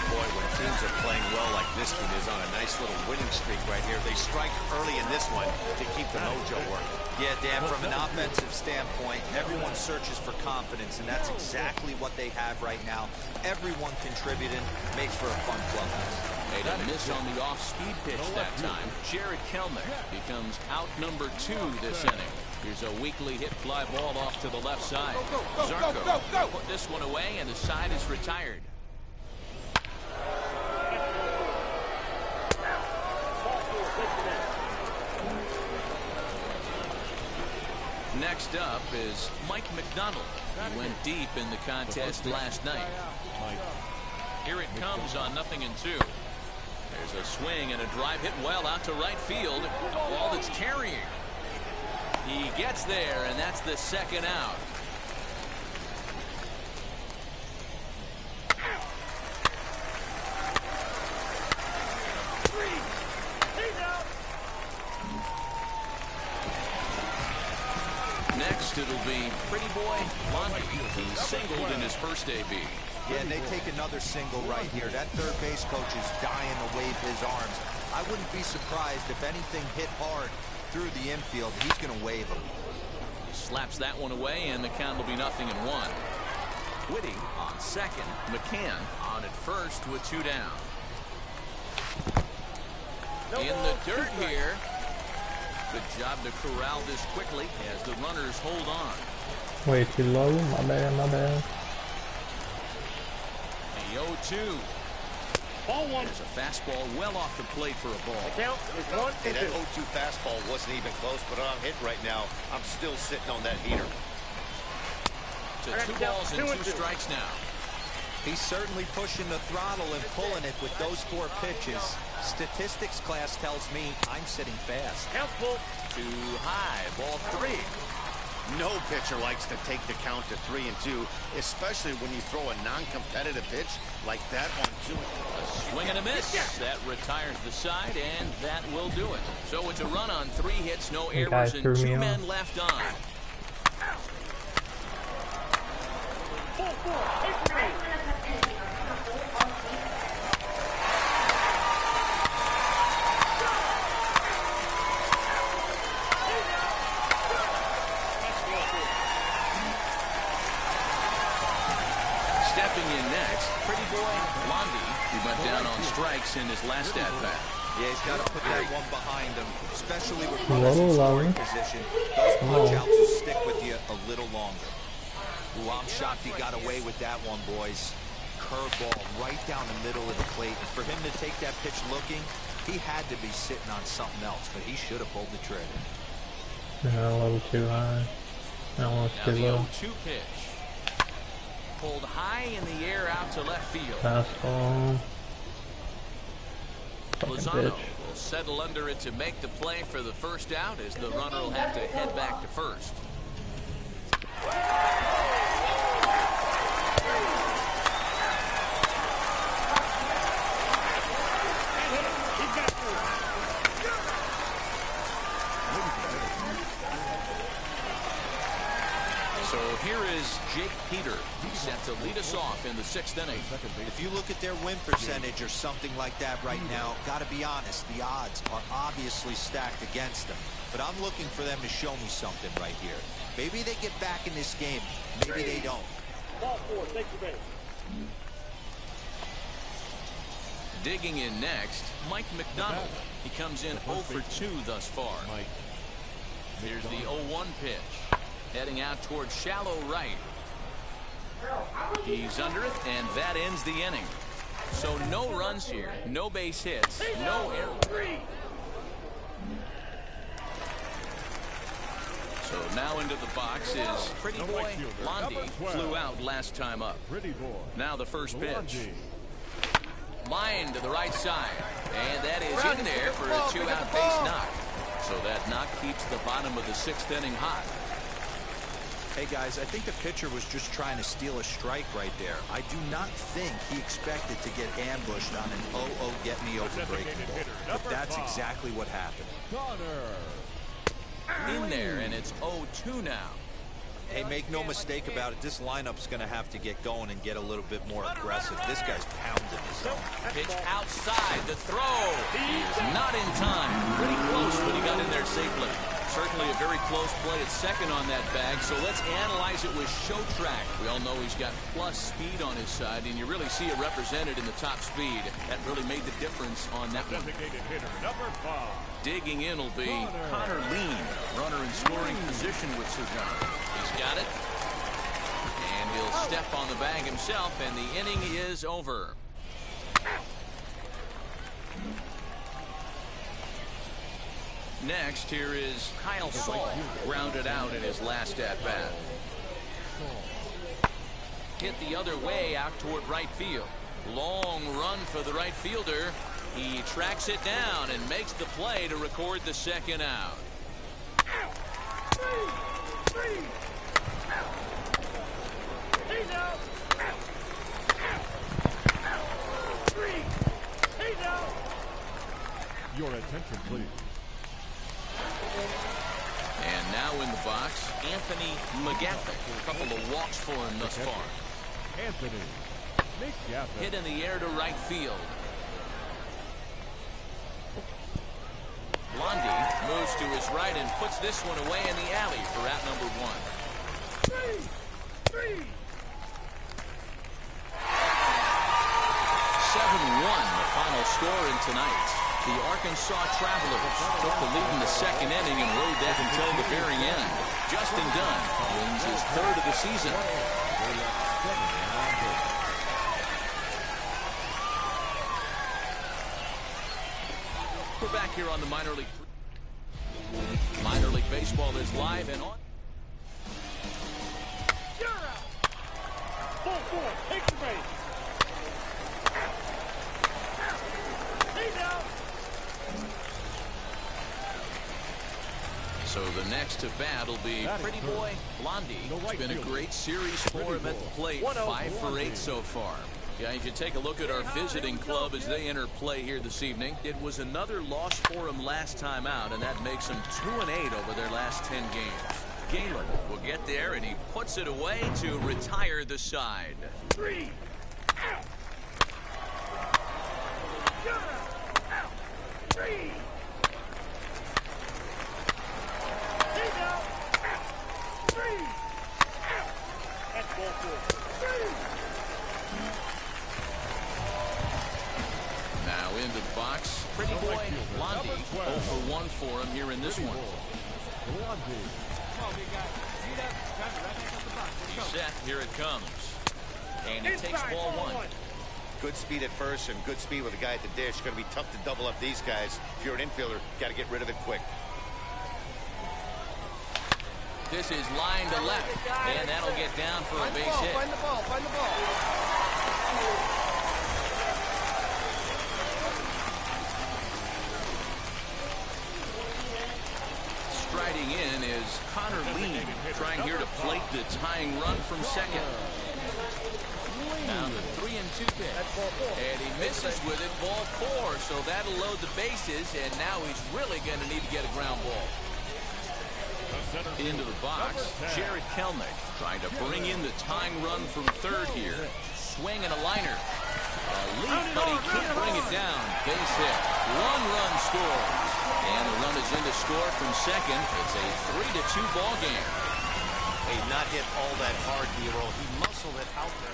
Boy, when teams are playing well like this team is on a nice little winning streak right here, they strike early in this one to keep the mojo working. Yeah, Dan, from an offensive standpoint, everyone searches for confidence, and that's exactly what they have right now. Everyone contributing makes for a fun clubhouse. Made a miss on the off-speed pitch that time. Jared Kelnick becomes out number 2 this inning. Here's a weakly hit fly ball off to the left side. Zarco put this one away, and the side is retired. Next up is Mike McDonald. He went deep in the contest last night. Here it comes on 0-2. There's a swing and a drive hit well out to right field. A ball that's carrying. He gets there, and that's the second out. Next, it'll be Pretty Boy Lonnie. He singled in his first AB. Yeah, and they take another single right here. That third base coach is dying to wave his arms. I wouldn't be surprised if anything hit hard through the infield. He's going to wave them. Slaps that one away, and the count will be 0-1. Whitty on second. McCann on at first with 2 down. In the dirt here. Good job to corral this quickly as the runners hold on. Way too low. My bad, my bad. The 0-2. Ball 1. There's a fastball well off the plate for a ball. The count is 1 Hey, and that 2. 0-2 fastball wasn't even close, but I'm hit right now. I'm still sitting on that heater. To 2 balls and 2 strikes now. He's certainly pushing the throttle and pulling it with those 4 pitches. Statistics class tells me I'm sitting fast. Count full. Too high. Ball 3. No pitcher likes to take the count to 3-2, especially when you throw a non-competitive pitch like that one, too. A swing and a miss. That retires the side, and that will do it. So it's a run on 3 hits, no errors, and 2 men left on. 4-4. Stepping in next, Pretty Boy Blondie. He went down on strikes in his last at-bat. Yeah, he's got to put that one behind him, especially with runners in scoring position. Those punch-outs will stick with you a little longer. Ooh, I'm shocked he got away with that one, boys. Curveball right down the middle of the plate. And for him to take that pitch looking, he had to be sitting on something else, but he should have pulled the trigger. Yeah, a little too high. Almost too low. The 0-2 pitch. Pulled high in the air out to left field. Fastball. Lozano will settle under it to make the play for the first out as the runner will have to head back to first. So here is Jake Peter. He's set to lead us off in the 6th inning. If you look at their win percentage or something like that right now, got to be honest, the odds are obviously stacked against them. But I'm looking for them to show me something right here. Maybe they get back in this game. Maybe they don't. Ball 4. Take the base. Digging in next, Mike McDonald. He comes in 0 for 2 thus far. Here's the 0-1 pitch. Heading out towards shallow right. He's under it, and that ends the inning. So no runs here, no base hits, no errors. So now into the box is Pretty Boy Blondie. Flew out last time up. Now the first pitch. Line to the right side. And that is in there for a 2-out base knock. So that knock keeps the bottom of the 6th inning hot. Hey guys, I think the pitcher was just trying to steal a strike right there. I do not think he expected to get ambushed on an get me over breaking ball. But that's exactly what happened. In there, and it's 0-2 now. Hey, make no mistake about it, this lineup's going to have to get going and get a little bit more aggressive. This guy's pounding his zone. Pitch outside, the throw. He is not in time. Pretty close, but he got in there safely. Certainly a very close play at second on that bag, so let's analyze it with show track. We all know he's got plus speed on his side, and you really see it represented in the top speed. That really made the difference on that one. Digging in will be Connor Lean, runner in scoring position with Sagan. He's got it, and he'll step on the bag himself, and the inning is over. Next, here is Kyle Saul, grounded out in his last at-bat. Hit the other way out toward right field. Long run for the right fielder. He tracks it down and makes the play to record the second out. Your attention, please. And now in the box, Anthony McGaffey. A couple of walks for him thus far. Anthony McGaffey. Hit in the air to right field. Blondie moves to his right and puts this one away in the alley for out number 1. 7-1, the final score in tonight. The Arkansas Travelers took the lead in the second inning and rode that until the very end. Justin Dunn wins his 3rd of the season. We're back here on the minor league. Minor League Baseball is live and on. Full force, take the base. So the next to bat will be Pretty Boy Blondie. It's been a great series for him at the plate. 5 for 8 so far. Yeah, you can take a look at our visiting club as they enter play here this evening. It was another loss for him last time out, and that makes them 2-8 over their last 10 games. Galen will get there, and he puts it away to retire the side. 3 out. 3. Now into the box, Pretty Boy Blondie. 0 for 1 for him here in this one. He's set, here it comes. And he takes ball 1. Good speed at first and good speed with the guy at the dish. Going to be tough to double up these guys. If you're an infielder, got to get rid of it quick. This is line to left, and that'll get down for a base hit. Find the ball, find the ball. Striding in is Connor Lean, trying here to plate the tying run from second. Now the 3-2 pitch, and he misses with it, ball 4, so that'll load the bases, and now he's really going to need to get a ground ball. Into the box, Jared Kelnick trying to bring in the tying run from third here. Swing and a liner. A leap, but he can't bring it down. Base hit. 1 run scores. And the run is in to score from second. It's a 3-2 ball game. Hey, not hit all that hard, Nero. He muscled it out there.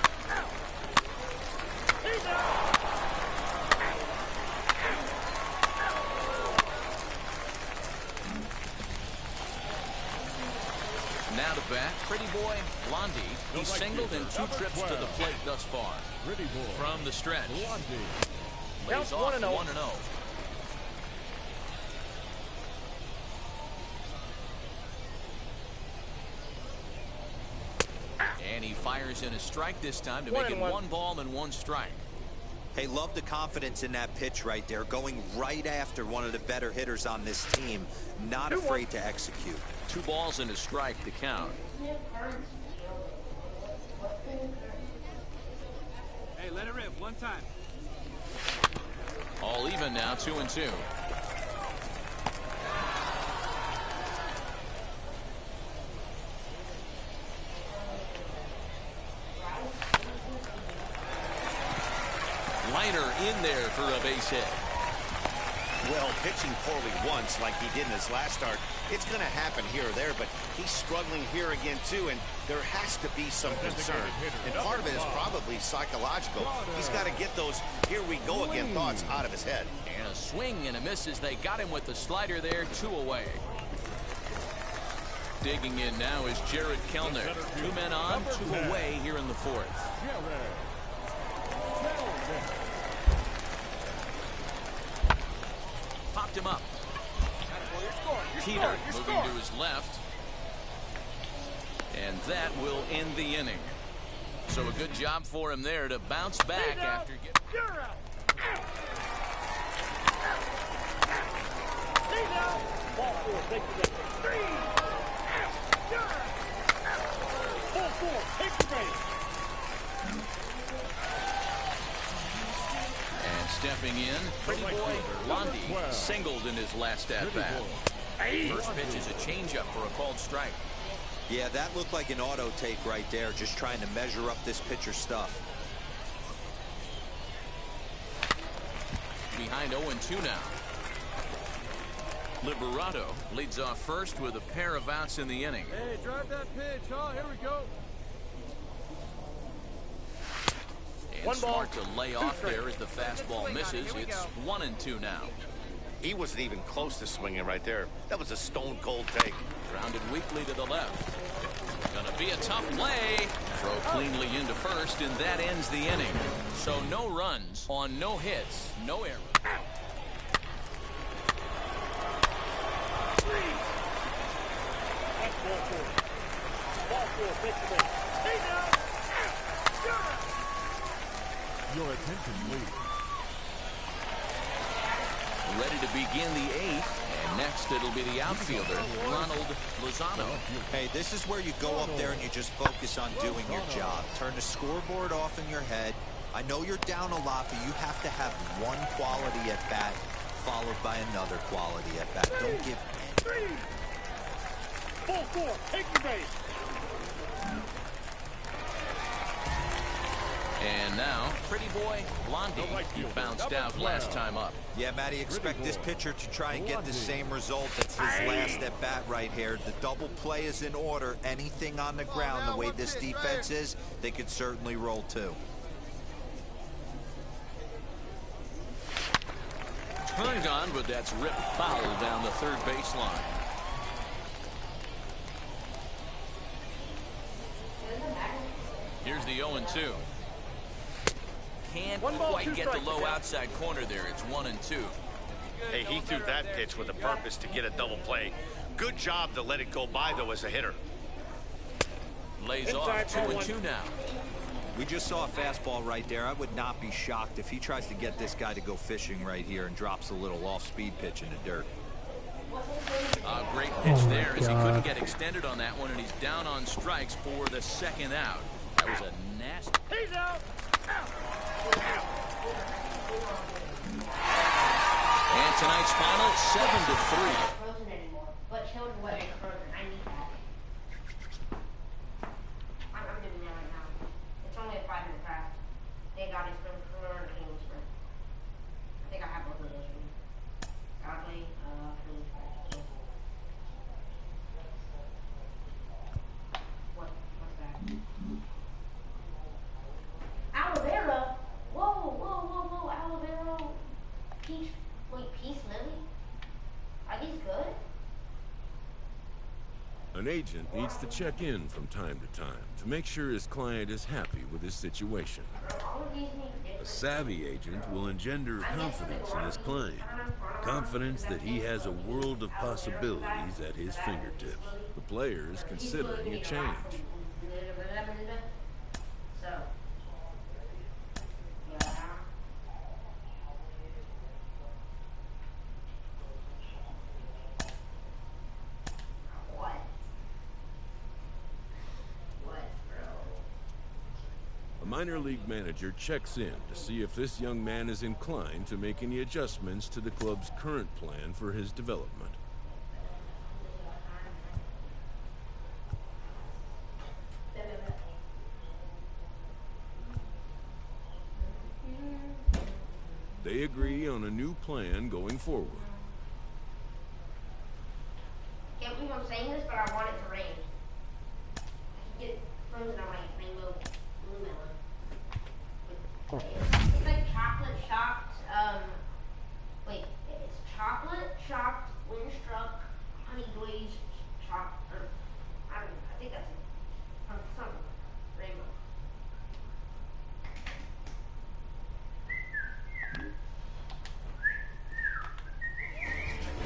Now to bat, Pretty Boy Blondie. He's singled in 2 trips to the plate thus far. From the stretch. Lays off 1-0. And he fires in a strike this time to make it 1 ball and 1 strike. Hey, love the confidence in that pitch right there, going right after one of the better hitters on this team, not afraid to execute. 2 balls and a strike to count. Hey, let it rip one time. All even now, 2-2. Liner in there for a base hit. Well, pitching poorly once like he did in his last start, it's going to happen here or there, but he's struggling here again too, and there has to be some concern. And part of it is probably psychological. He's got to get those here we go again thoughts out of his head. And a swing and a miss as they got him with the slider there, 2 away. Digging in now is Jared Kellner. 2 men on, 2 away here in the 4th. Popped him up. Peter moving to his left. And that will end the inning. So a good job for him there to bounce back after getting... You're out. Stay down. Ball 4, take the base. 3. You're out. Ball 4, take the base. And stepping in, pretty boy Blondie singled in his last at-bat. First pitch is a changeup for a called strike. Yeah, that looked like an auto take right there, just trying to measure up this pitcher's stuff. Behind 0-2 now. Liberato leads off first with a pair of outs in the inning. Hey, drive that pitch. Oh, here we go. And smart to lay off there as the fastball misses. It's 1-2 now. He wasn't even close to swinging right there. That was a stone-cold take. Grounded weakly to the left. Gonna be a tough play. Throw cleanly into first, and that ends the inning. So no runs on no hits, no errors. That's ball 4. Ball 4, take the base. Stay down. Your attention, please. Ready to begin the 8th, and next it'll be the outfielder, Ronald Lozano. Hey, this is where you go up there and you just focus on doing your job. Turn the scoreboard off in your head. I know you're down a lot, but you have to have one quality at bat followed by another quality at bat. Don't give... 3. Ball 4, take the base. And now, pretty boy Blondie. He bounced out last time up. Yeah, Matty, expect this pitcher to try and get the same result. It's his last at bat right here. The double play is in order. Anything on the ground, the way this defense is, they could certainly roll too. Turned on, but that's ripped foul down the third baseline. Here's the 0-2. Can't quite get the low outside corner there. It's 1-2. Hey, he threw that pitch with a purpose to get a double play. Good job to let it go by, though, as a hitter. Lays off 2-2 now. We just saw a fastball right there. I would not be shocked if he tries to get this guy to go fishing right here and drops a little off-speed pitch in the dirt. A great pitch there as he couldn't get extended on that one, and he's down on strikes for the second out. That was a nasty... He's out. And tonight's final, 7-3. Frozen anymore, but chilled weather frozen. I need that. I'm doing that right now. It's only a 5-minute fast. They got it from King Spring. I think I have both of those. Godly, what's that? Aloe vera? Whoa, aloe vera. Peach lily? Are these good? An agent needs to check in from time to time to make sure his client is happy with his situation. A savvy agent will engender confidence in his client, confidence that he has a world of possibilities at his fingertips. The player is considering a change. So, yeah. minor league manager checks in to see if this young man is inclined to make any adjustments to the club's current plan for his development. They agree on a new plan going forward. Can't believe I'm saying this, but I want it to rain. I can get frozen on my rainbow blue melon. It's like chocolate chopped, it's chocolate chopped, wind-struck, honey glazed chopped, or, I don't know, I think that's it. Something. Rainbow.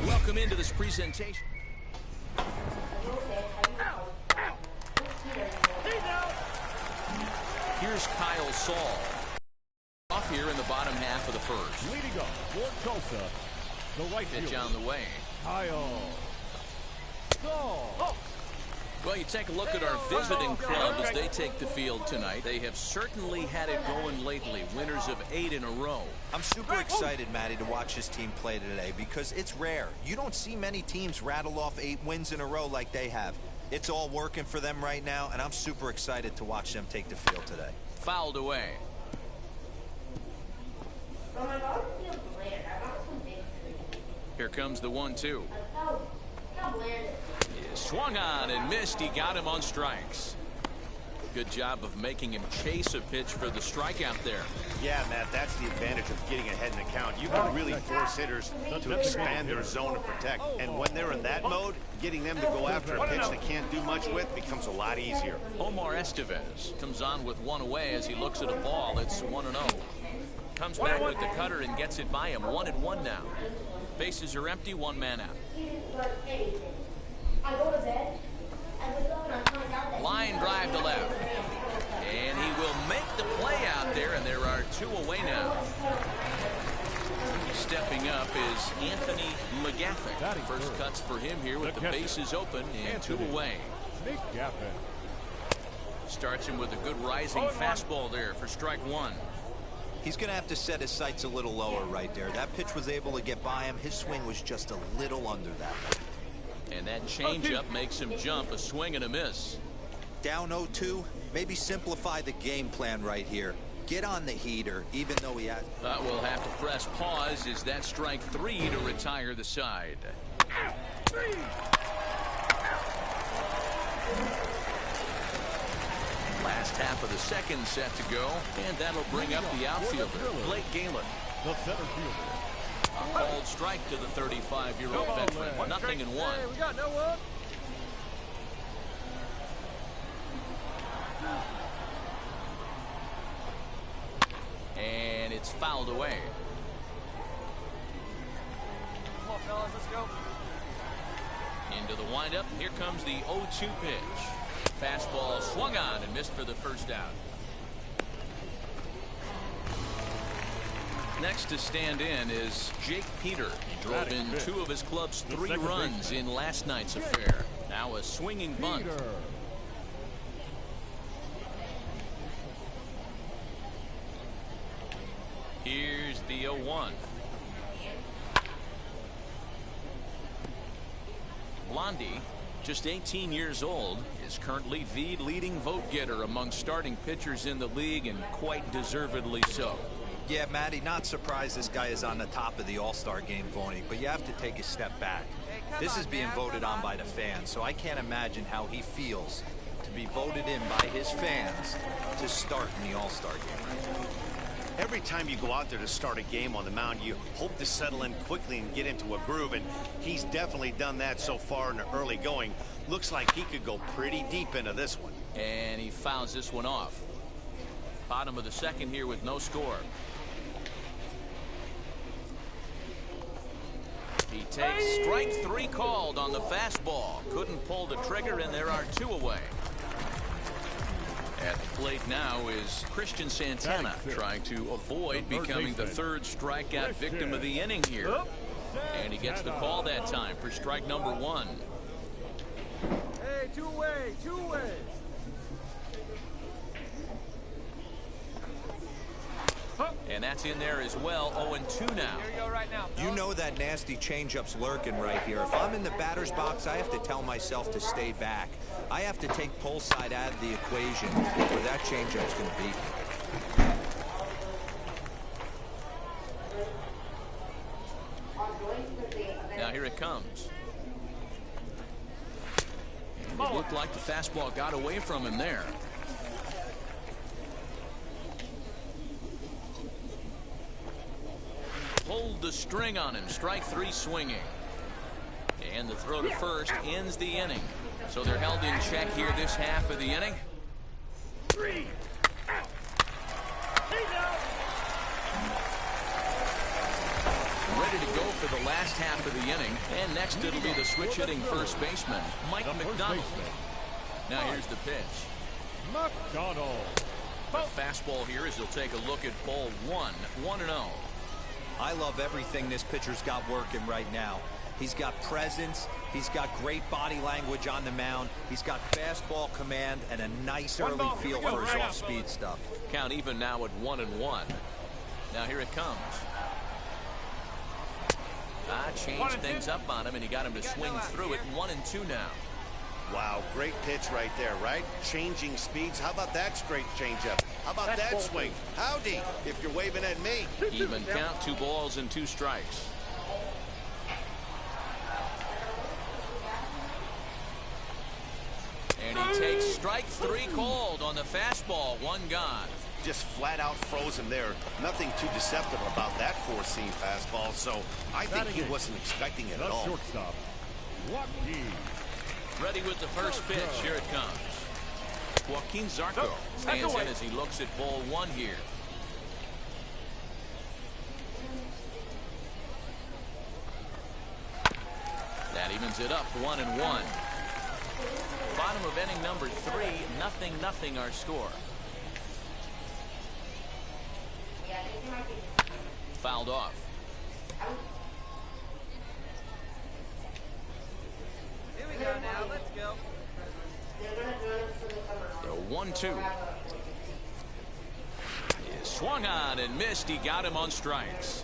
Welcome into this presentation. Here's Kyle Saul. Off here in the bottom half of the first. Leading up for Tulsa, the right pitch fielder, on the way. Kyle Saul. Well, you take a look at our visiting club as they take the field tonight. They have certainly had it going lately. Winners of 8 in a row. I'm super excited, Matty, to watch this team play today because it's rare. You don't see many teams rattle off 8 wins in a row like they have. It's all working for them right now, and I'm super excited to watch them take the field today. Fouled away. Here comes the 1-2. Swung on and missed. He got him on strikes. Good job of making him chase a pitch for the strikeout there. Yeah, Matt, that's the advantage of getting ahead in the count. You can really force hitters to expand their zone and protect. And when they're in that mode, getting them to go after a pitch they can't do much with becomes a lot easier. Omar Estevez comes on with one away as he looks at a ball. It's 1-0. Comes back with the cutter and gets it by him. 1-1 now. Bases are empty, one man out. Line drive to left. And he will make the play out there, and there are 2 away now. Stepping up is Anthony McGaffin. First cuts for him here with the bases open and 2 away. Starts him with a good rising fastball there for strike 1. He's going to have to set his sights a little lower right there. That pitch was able to get by him. His swing was just a little under that. And that changeup makes him jump. A swing and a miss. Down 0-2. Maybe simplify the game plan right here. Get on the heater, even though he has... We'll have to press pause. Is that strike 3 to retire the side? Last half of the second set to go, and that'll bring up the outfielder, Blake Galen. The center fielder. A called strike to the 35-year-old veteran. 0-1. Hey, we got no one. And it's fouled away. Come on, fellas, let's go. Into the windup. Here comes the 0-2 pitch. Fastball swung on and missed for the first out. Next to stand in is Jake Peter. He drove in 2 of his club's 3 runs in last night's affair. Now a swinging bunt. Here's the 0-1. Blondie, just 18 years old, is currently the leading vote getter among starting pitchers in the league, and quite deservedly so. Yeah, Matty, not surprised this guy is on the top of the All-Star game voting, but you have to take a step back. This is being voted on by the fans, so I can't imagine how he feels to be voted in by his fans to start in the All-Star game right now. Every time you go out there to start a game on the mound, you hope to settle in quickly and get into a groove, and he's definitely done that so far in the early going. Looks like he could go pretty deep into this one. And he fouls this one off. Bottom of the second here with no score. He takes strike 3 called on the fastball. Couldn't pull the trigger, and there are 2 away. At the plate now is Christian Santana, trying to avoid becoming the 3rd strikeout victim of the inning here. And he gets the call that time for strike number 1. Hey, 2 away, 2 away. And that's in there as well. 0-2 now. Here you go right now. You know that nasty changeup's lurking right here. If I'm in the batter's box, I have to tell myself to stay back. I have to take pull side out of the equation, or that changeup's going to beat me. Now here it comes. And it looked like the fastball got away from him there. Pulled the string on him. Strike 3 swinging. And the throw to first ends the inning. So they're held in check here this half of the inning. 3 out. Ready to go for the last half of the inning. And next it'll be the switch hitting first baseman, Mike McDonald. Now here's the pitch. McDonald. The fastball here as he'll take a look at ball 1. 1-0. I love everything this pitcher's got working right now. He's got presence. He's got great body language on the mound. He's got fastball command and a nice early feel for his off-speed stuff. Count even now at 1-1. Now here it comes. Changed things up on him, and he got him to swing through it. 1-2 now. Wow, great pitch right there, right? Changing speeds. How about that straight changeup? How about that swing? Howdy, if you're waving at me. Even count, 2 balls and 2 strikes. And he takes strike 3 called on the fastball. 1 gone. Just flat out frozen there. Nothing too deceptive about that 4-seam fastball, so I think he wasn't expecting it at all. Shortstop, Joaquin. Ready with the first pitch. Here it comes. Joaquin Zarco stands in as he looks at ball 1 here. That evens it up 1-1. Bottom of inning number 3, 0-0 our score. Fouled off. Here we go now. Let's go. The 1-2. Swung on and missed. He got him on strikes.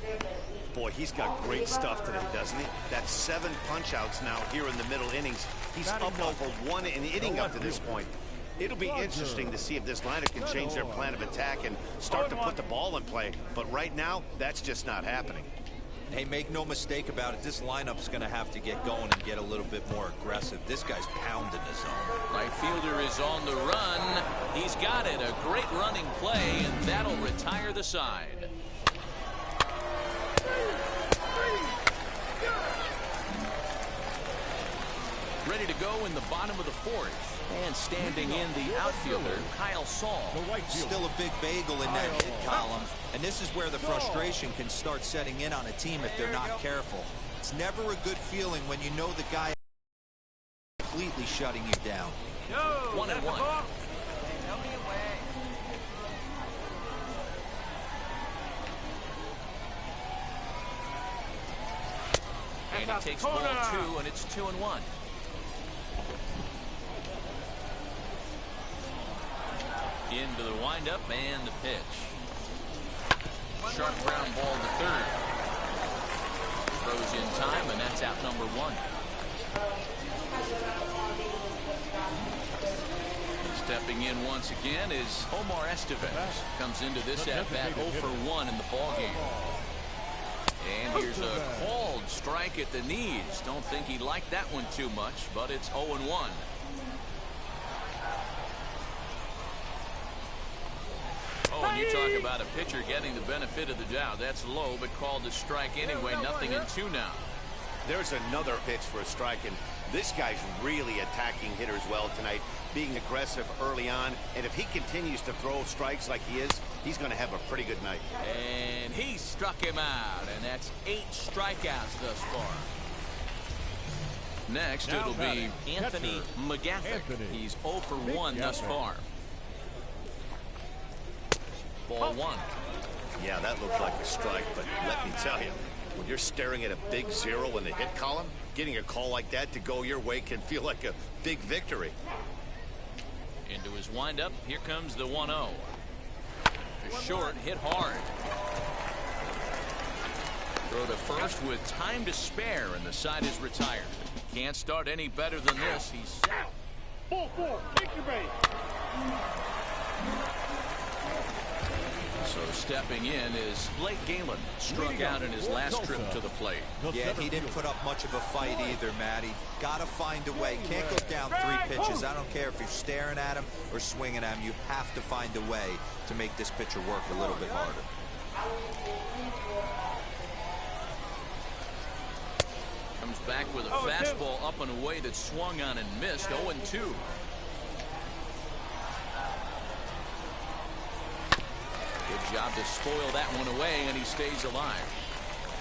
Boy, he's got great stuff today, doesn't he? That's 7 punch-outs now here in the middle innings. He's up over 1 an inning up to this point. It'll be interesting to see if this lineup can change their plan of attack and start to put the ball in play. But right now, that's just not happening. Hey, make no mistake about it. This lineup's going to have to get going and get a little bit more aggressive. This guy's pounding his zone. Right fielder is on the run. He's got it. A great running play, and that'll retire the side. Ready to go in the bottom of the 4th. And standing in the outfielder, Kyle Saul. Still a big bagel in that hit column. And this is where the frustration can start setting in on a team if they're not careful. It's never a good feeling when you know the guy is completely shutting you down. 1-1. And it takes ball 2, and it's 2-1. Into the windup and the pitch. Sharp ground ball to third. Throws in time, and that's out number 1. Stepping in once again is Omar Estevez. Comes into this at-bat 0 for 1 in the ballgame. And here's a called strike at the knees. Don't think he liked that one too much, but it's 0-1. Oh, and you talk about a pitcher getting the benefit of the doubt. That's low, but called a strike anyway. 0-2 now. There's another pitch for a strike, and this guy's really attacking hitters well tonight, being aggressive early on. And if he continues to throw strikes like he is, he's going to have a pretty good night. And he struck him out, and that's 8 strikeouts thus far. Next, it'll be Anthony McGathick. He's 0 for 1 thus far. Ball 1. Yeah, that looked like a strike, but let me tell you, when you're staring at a big 0 in the hit column, getting a call like that to go your way can feel like a big victory. Into his windup, here comes the 1-0. Short, hit hard. Throw to first with time to spare, and the side is retired. Can't start any better than this. He's set. Ball 4, take your base. So stepping in is Blake Galen. Struck out in his last trip to the plate. Yeah, he didn't put up much of a fight either, Matty. Gotta find a way. Can't go down 3 pitches. I don't care if you're staring at him or swinging at him. You have to find a way to make this pitcher work a little bit harder. Comes back with a fastball up and away that swung on and missed. 0-2. Good job to spoil that one away, and he stays alive.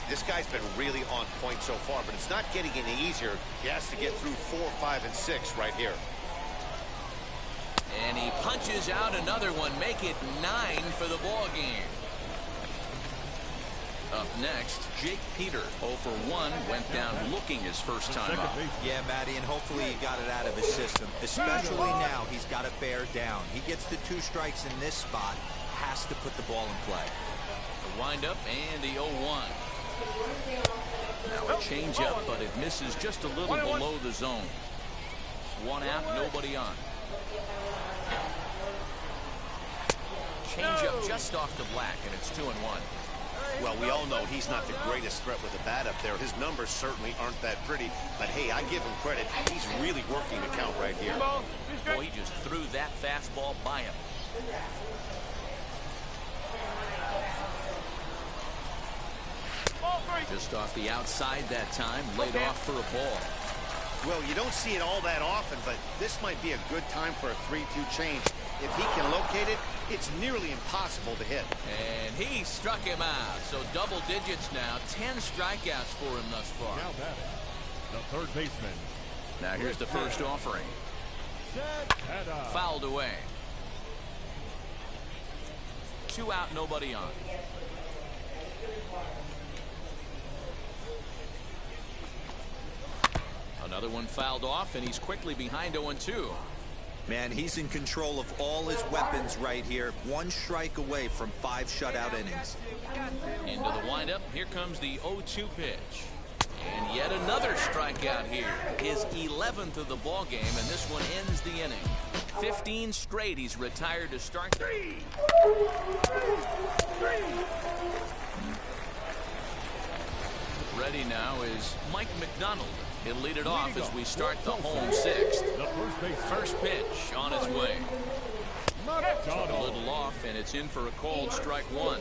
This guy's been really on point so far, but it's not getting any easier. He has to get through 4, 5, and 6 right here. And he punches out another one, make it 9 for the ball game. Up next, Jake Peter, 0 for 1, went down looking his first time up. Yeah, Matty, and hopefully he got it out of his system. Especially now, he's got to bear down. He gets the 2 strikes in this spot, has to put the ball in play. The windup and the 0-1. Now a change up, but it misses just a little below the zone. 1 out, nobody on. Change up just off the black, and it's 2-1. Well, we all know he's not the greatest threat with the bat up there. His numbers certainly aren't that pretty, but hey, I give him credit. He's really working the count right here. Boy, he just threw that fastball by him. Just off the outside that time, laid off for a ball. Well, you don't see it all that often, but this might be a good time for a 3-2 change. If he can locate it, it's nearly impossible to hit. And he struck him out. So double digits now. 10 strikeouts for him thus far. Now batting, the third baseman. Now here's the first offering. Fouled away. 2 out, nobody on. Another one fouled off, and he's quickly behind 0-2. Man, he's in control of all his weapons right here. 1 strike away from 5 shutout innings. Into the windup. Here comes the 0-2 pitch. And yet another strikeout here. His 11th of the ball game, and this one ends the inning. 15 straight. He's retired to start the... Ready now is Mike McDonald. He'll lead it off as we start the home 6th. First pitch on its way. A little off, and it's in for a called strike 1.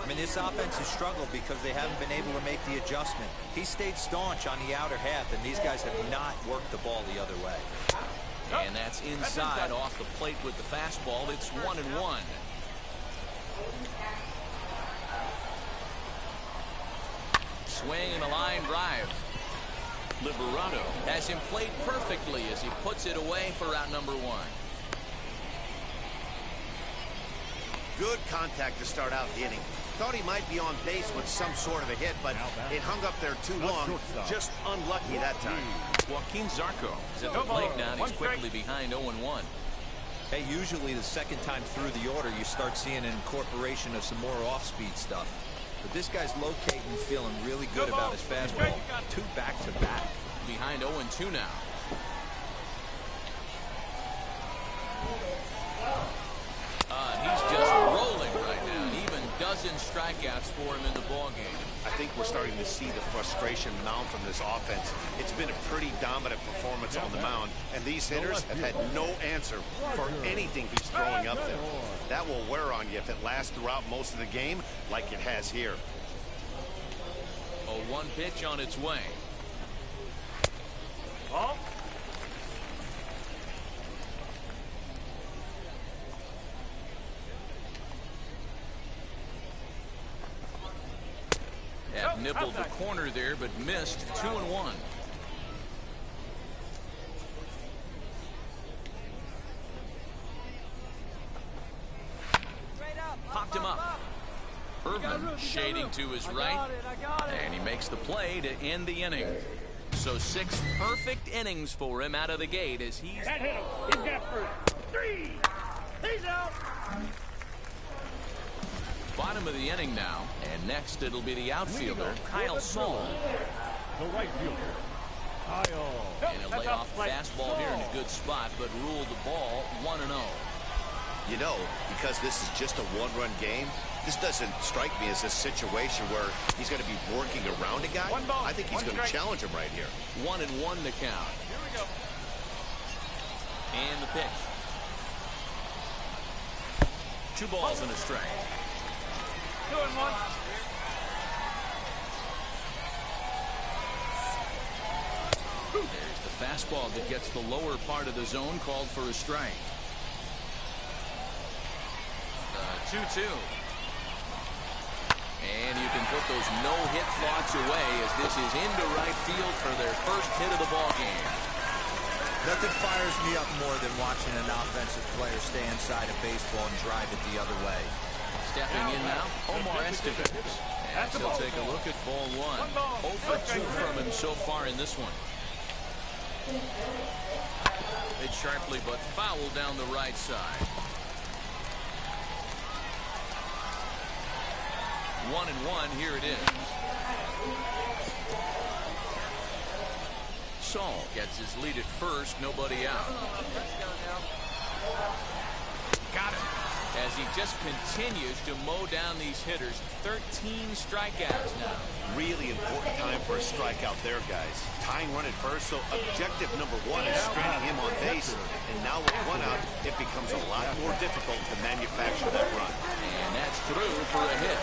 I mean, this offense has struggled because they haven't been able to make the adjustment. He stayed staunch on the outer half, and these guys have not worked the ball the other way. And that's inside off the plate with the fastball. It's 1-1. Swing and a line drive. Liberato has him played perfectly as he puts it away for out number 1. Good contact to start out the inning. Thought he might be on base with some sort of a hit, but it hung up there too long. Just unlucky that time. Joaquin Zarco is at the plate now, and he's quickly behind 0-1. Hey, usually the second time through the order, you start seeing an incorporation of some more off-speed stuff. But this guy's locating, feeling really good about his fastball. 2 back-to-back. Behind 0-2 now. He's just rolling right now. Even dozen strikeouts for him in the ball game. I think we're starting to see the frustration mount from this offense. It's been a pretty dominant performance on the mound, and these hitters have had no answer for anything he's throwing up there. That will wear on you if it lasts throughout most of the game like it has here. A 1 pitch on its way. Have nibbled the corner there, but missed. 2-1. Popped him up. Irvin shading to his right, and he makes the play to end the inning. So 6 perfect innings for him out of the gate as he's... That hit him. He's got first. 3. He's out. Bottom of the inning now, and next it'll be the outfielder, Kyle Saul. The right fielder, Kyle. And a layoff fastball here in a good spot, but ruled the ball 1-0. You know, because this is just a one-run game, this doesn't strike me as a situation where he's going to be working around a guy. I think he's going to challenge him right here. 1-1 the count. Here we go. And the pitch. 2 balls and a strike. 2-1. There's the fastball that gets the lower part of the zone, called for a strike. 2-2. And you can put those no-hit thoughts away as this is into right field for their first hit of the ball game. Nothing fires me up more than watching an offensive player stay inside a baseball and drive it the other way. Stepping in now, Omar Estevez. And he'll take a look at ball 1. 0 for 2 from him so far in this one. Hit sharply but foul down the right side. 1-1, here it is. Saul gets his lead at first, nobody out. Got it. As he just continues to mow down these hitters. 13 strikeouts now. Really important time for a strikeout there, guys. Tying run at first, so objective number 1 is stranding him on base. And now with 1 out, it becomes a lot more difficult to manufacture that run. And that's through for a hit.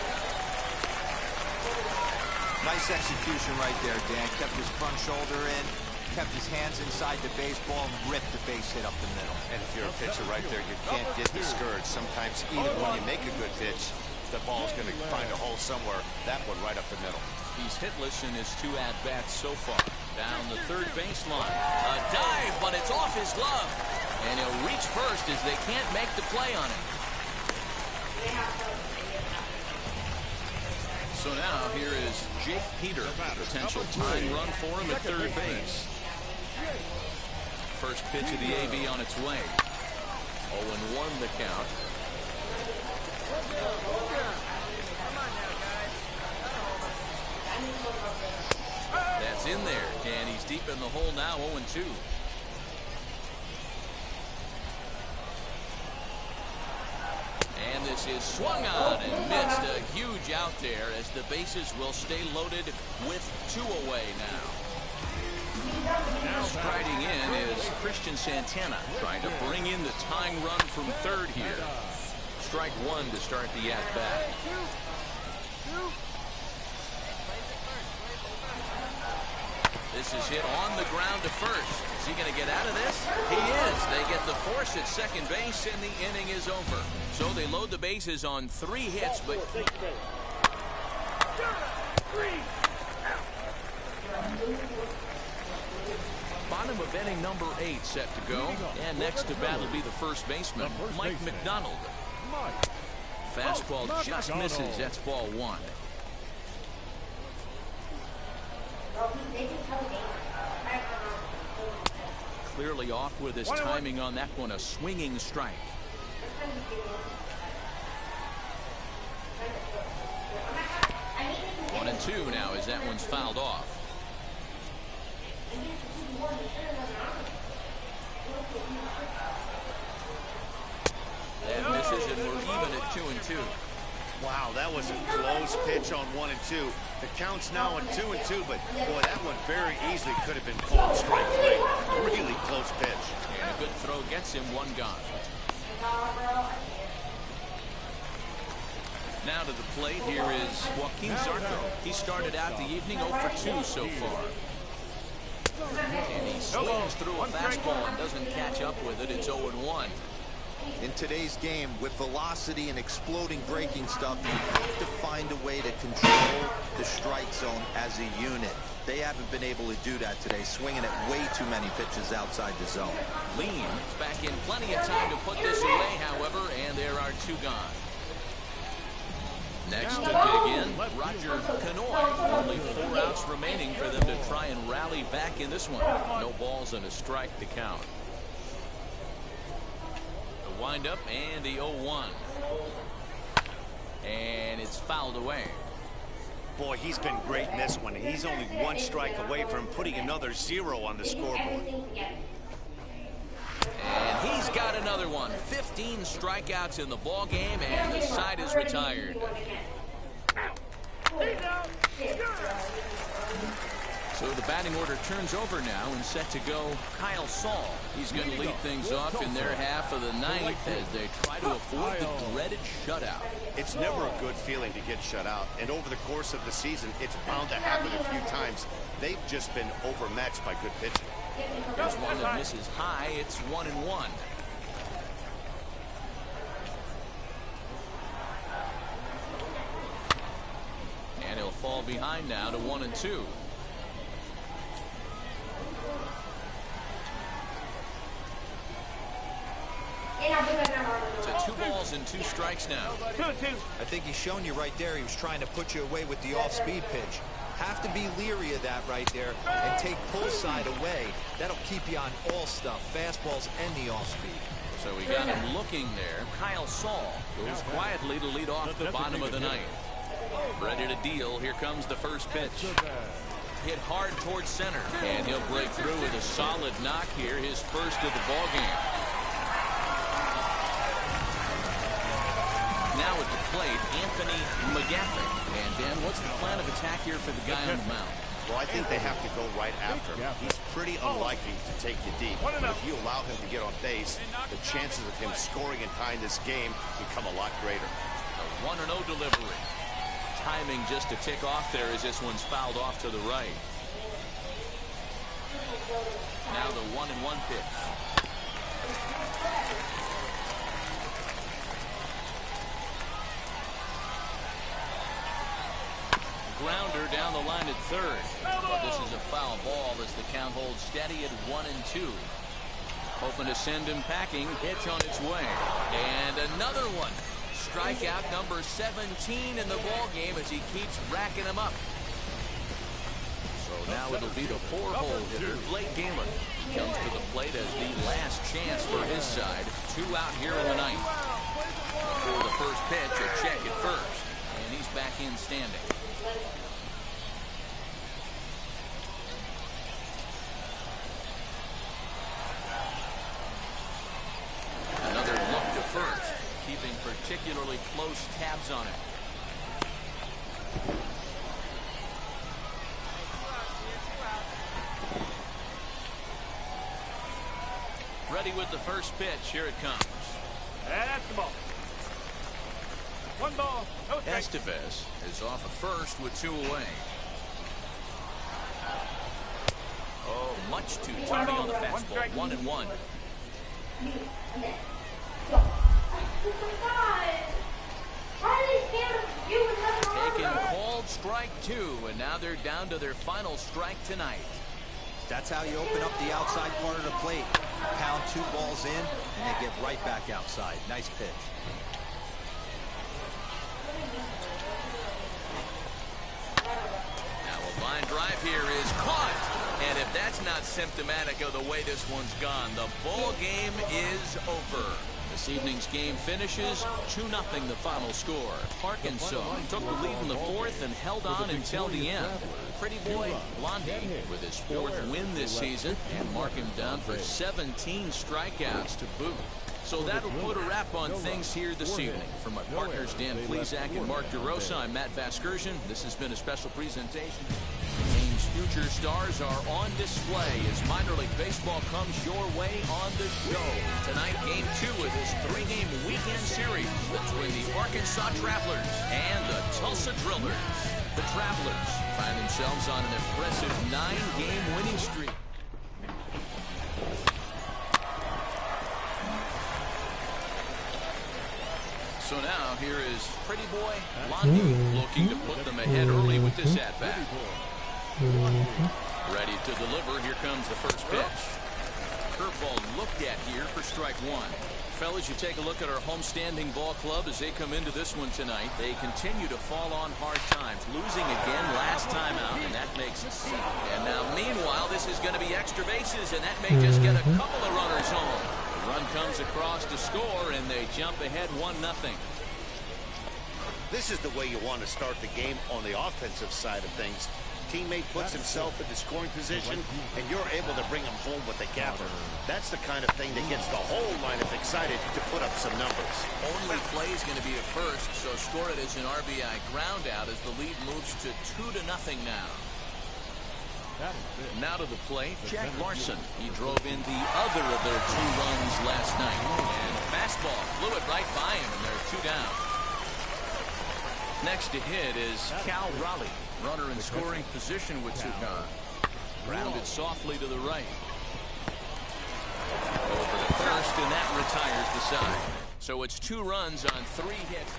Nice execution right there, Dan. Kept his front shoulder in, kept his hands inside the baseball, and ripped the base hit up the middle. And if you're a pitcher right there, you can't get discouraged. Sometimes even when you make a good pitch, the ball's going to find a hole somewhere. That one right up the middle. He's hitless in his 2 at-bats so far. Down the third baseline. A dive, but it's off his glove. And he'll reach first as they can't make the play on him. So now here is Jake Peter. Potential tying run for him at third base. First pitch of the AB on its way. 0-1 the count. That's in there, and he's deep in the hole now. 0-2. And this is swung on and missed. A huge out there as the bases will stay loaded with 2 away now. Striding in is Christian Santana, trying to bring in the tying run from third here. Strike 1 to start the at-bat. This is hit on the ground to first. Is he going to get out of this? He is. They get the force at second base, and the inning is over. So they load the bases on 3 hits, but... Bottom of inning number 8 set to go. And next to bat will be the first baseman, Mike McDonald. Fastball just misses. That's ball 1. Clearly off with his timing on that one. A swinging strike. 1-2 now as that one's fouled off. That misses, and we're even at 2-2. Wow, that was a close pitch on 1 and 2. The count's now on 2 and 2, but boy, that one very easily could have been called strike 3. Really close pitch. And a good throw gets him 1 gone. Now to the plate, here is Joaquin Zarco. He started out the evening 0 for 2 so far. And he swings through a fastball and doesn't catch up with it. It's 0-1. In today's game, with velocity and exploding breaking stuff, you have to find a way to control the strike zone as a unit. They haven't been able to do that today, swinging at way too many pitches outside the zone. Lean is back in plenty of time to put this away, however, and there are 2 gone. Next to dig in, Roger Canoy. Only 4 outs remaining for them to try and rally back in this one. No balls and a strike to count. The windup and the 0-1. And it's fouled away. Boy, he's been great in this one. He's only one strike away from putting another 0 on the scoreboard. And he's got another one. 15 strikeouts in the ball game, and the side is retired. So the batting order turns over now, and set to go Kyle Saul. He's going to lead things off in their half of the ninth as they try to avoid the dreaded shutout. It's never a good feeling to get shut out, and over the course of the season, it's bound to happen a few times. They've just been overmatched by good pitching. Here's one that misses high. It's 1-1. And he'll fall behind now to 1-2. To 2 balls and 2 strikes now. I think he's shown you right there. He was trying to put you away with the off-speed pitch. Have to be leery of that right there and take pull side away. That'll keep you on all stuff, fastballs and the off-speed. So we got him looking there. Kyle Saul goes quietly to lead off the bottom of the ninth. Ready to deal. Here comes the first pitch. Hit hard towards center, and he'll break through with a solid knock here, his first of the ball game. Now at the plate, Anthony McGaffin. And Dan, what's the plan of attack here for the guy on the mound? Well, I think they have to go right after him. He's pretty unlikely to take you deep. But if you allow him to get on base, the chances of him scoring and tying this game become a lot greater. A 1-0 delivery. Timing just to tick off there as this one's fouled off to the right. Now the 1-1 pitch. Grounder down the line at third. But this is a foul ball as the count holds steady at 1-2. Hoping to send him packing. Pitch on its way. And another one. Strikeout number 17 in the ball game as he keeps racking them up. So now it'll be the 4-hole hitter, Blake Galen. Comes to the plate as the last chance for his side. 2 out here in the ninth. For the first pitch, a check at first. And he's back in standing. Another look to first, keeping particularly close tabs on it. Ready with the first pitch. Here it comes. That's the ball. 1 ball, no strike. Estevez is off at first with 2 away. Oh, much too tiny on the fastball. 1-1. Taken called strike 2, and now they're down to their final strike tonight. That's how you open up the outside part of the plate. Pound 2 balls in, and they get right back outside. Nice pitch. Now a line drive here is caught. And if that's not symptomatic of the way this one's gone, the ball game is over. This evening's game finishes 2-0 the final score. Arkansas took the lead in the 4th and held on until the end. Pretty boy Blondie with his 4th win this season and mark him down for 17 strikeouts to boot. So that'll put a wrap on things here this evening. For my partners Dan Plesac and Mark DeRosa, I'm Matt Vasgersian. This has been a special presentation. The team's future stars are on display as minor league baseball comes your way on the show. Tonight, game 2 of this 3-game weekend series between the Arkansas Travelers and the Tulsa Drillers. The Travelers find themselves on an impressive 9-game winning streak. So now here is Pretty Boy Blondie looking to put them ahead early with this at-bat. Ready to deliver. Here comes the first pitch. Curveball looked at here for strike 1. Fellas, you take a look at our homestanding ball club as they come into this one tonight. They continue to fall on hard times, losing again last time out, and that makes it 7. And now, meanwhile, this is going to be extra bases, and that may just get a couple of runners home. Run comes across to score, and they jump ahead 1-0. This is the way you want to start the game on the offensive side of things. Teammate puts himself in the scoring position, and you're able to bring him home with a gapper. That's the kind of thing that gets the whole lineup excited to put up some numbers. Only play is going to be at first, so score it as an RBI ground out as the lead moves to 2-0 now. Now to the plate, Jack Larson. He drove in the other of their 2 runs last night. And fastball flew it right by him, and they're 2 down. Next to hit is Cal Raleigh. Runner in scoring position with 2 gone. Grounded softly to the right. Over to first, and that retires the side. So it's 2 runs on 3 hits.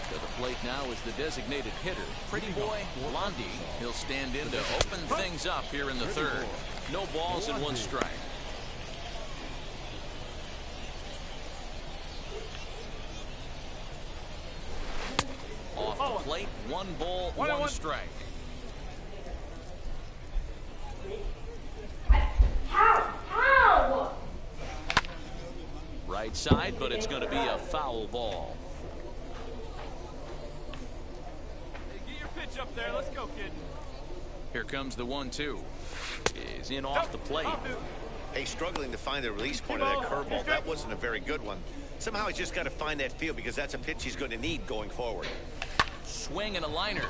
To the plate now is the designated hitter, Pretty Boy Blondie. He'll stand in to open things up here in the 3rd. No balls and 1 strike. Off the plate, 1 ball, 1 strike. How? Right side, but it's going to be a foul ball. Hey, get your pitch up there. Let's go, kid. Here comes the 1-2. Is in off the plate. Hey, struggling to find the release point of that curveball. That wasn't a very good one. Somehow he's just got to find that feel because that's a pitch he's going to need going forward. Swing and a liner.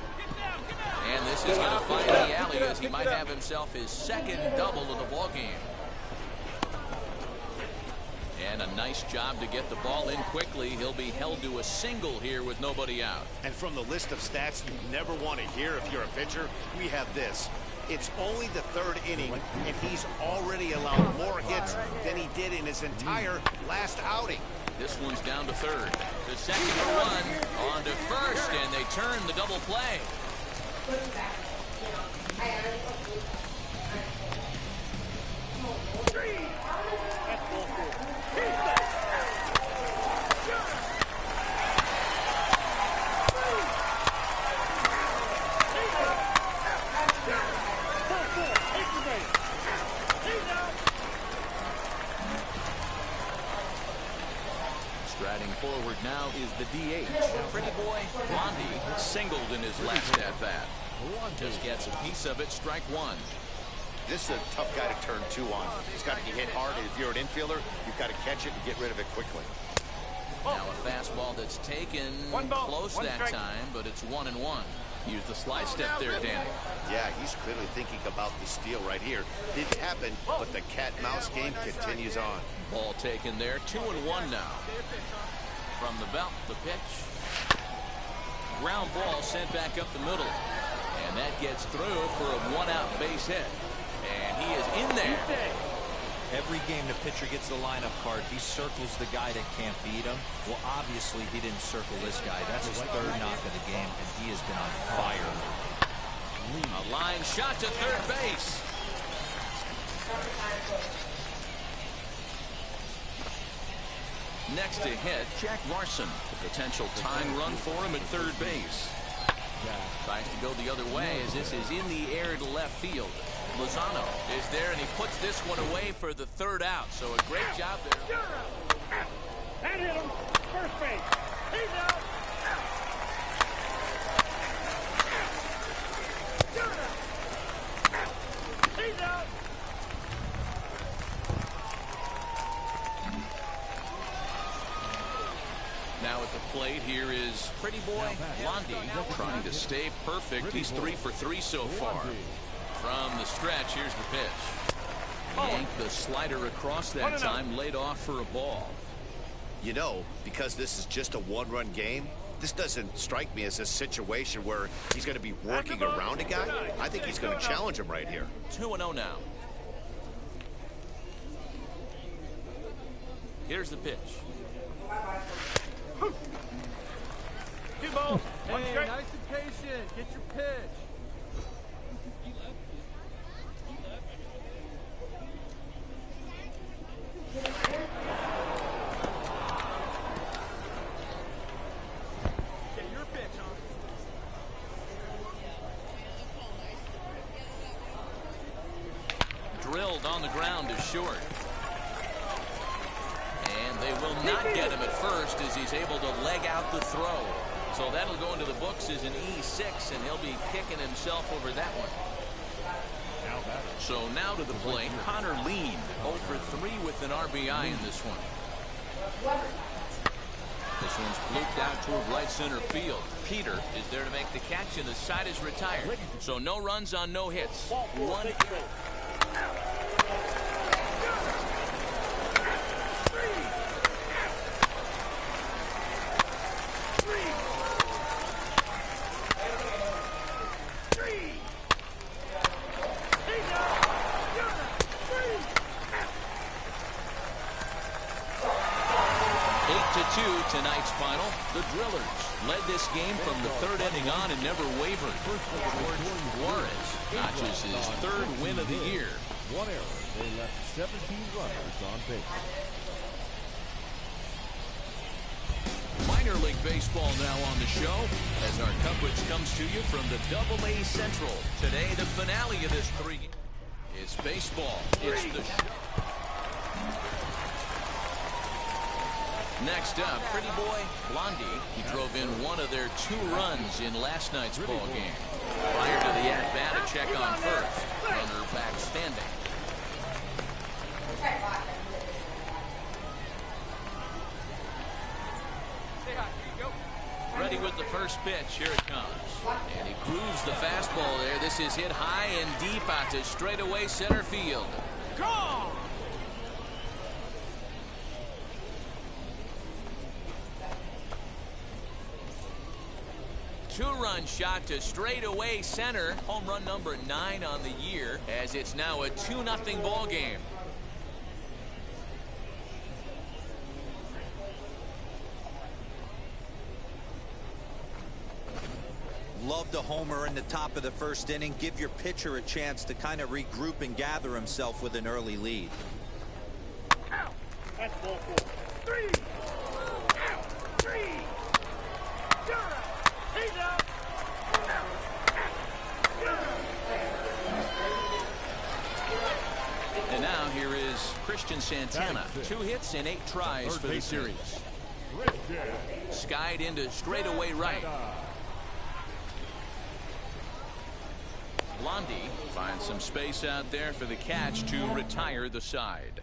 And this is going to find the alley as he might have himself his 2nd double of the ball game. And a nice job to get the ball in quickly. He'll be held to a single here with nobody out. And from the list of stats you never want to hear if you're a pitcher, we have this. It's only the 3rd inning, and he's already allowed more hits than he did in his entire last outing. This one's down to 3rd. The 2nd to run on to 1st, and they turn the double play. Striding forward now is the DH. Pretty Boy Blondie singled in his last at-bat. Just gets a piece of it, strike 1. This is a tough guy to turn 2 on. He's got to be hit hard, and if you're an infielder, you've got to catch it and get rid of it quickly. Now a fastball that's taken close that time, but it's 1-1. Use the slide step there, Danny. Yeah, he's clearly thinking about the steal right here. Didn't happen, but the cat-mouse game continues on. Ball taken there, 2-1 now. From the belt, the pitch. Ground ball sent back up the middle. And that gets through for a 1-out base hit. And he is in there. Every game the pitcher gets the lineup card, he circles the guy that can't beat him. Well, obviously, he didn't circle this guy. That's his 3rd knock of the game, and he has been on fire. A line shot to 3rd base. Next to hit, Jack Larson. The potential tying run for him at 3rd base. Tries to go the other way as this is in the air to left field. Lozano is there, and he puts this one away for the 3rd out. So a great job there. That hit him. First base. He's out. He's out. Now at the plate here is Pretty Boy Blondie trying to stay perfect. He's 3 for 3 so far. From the stretch, here's the pitch. Yanked the slider across that time, laid off for a ball. You know, because this is just a 1-run game, this doesn't strike me as a situation where he's going to be working around a guy. I think he's going to challenge him right here. 2-0 now. Here's the pitch. 2 balls, 1 strike. Nice and patient. Get your pitch. into short. And they will not get him at first as he's able to leg out the throw. So that'll go into the books as an E6, and he'll be kicking himself over that one. So now to the plate, Connor Lean, 0 for 3 with an RBI in this one. This one's blooped out toward right center field. Peter is there to make the catch, and the side is retired. So no runs on no hits. 1 tonight's final. The Drillers led this game from the 3rd inning on and never wavered. George Juarez notches his 3rd win of the year. 1 error. They left 17 runners on base. Minor League Baseball now on the show as our coverage comes to you from the AA Central. Today, the finale of this 3 is baseball. It's the show. Next up, Pretty Boy Blondie. He drove in one of their 2 runs in last night's ball game. Prior to the at-bat, a check on first. Runner back standing. Ready with the first pitch. Here it comes. And he grooves the fastball there. This is hit high and deep out to straightaway center field. Gone! Two-run shot to straightaway center. Home run number 9 on the year as it's now a 2-0 ball game. Loved a homer in the top of the 1st inning. Give your pitcher a chance to kind of regroup and gather himself with an early lead. That's ball 4. 3. Out. 3. You're out. He's out. And now here is Christian Santana. 2 hits and 8 tries for the series. Skied into straightaway right. Blondie finds some space out there for the catch to retire the side.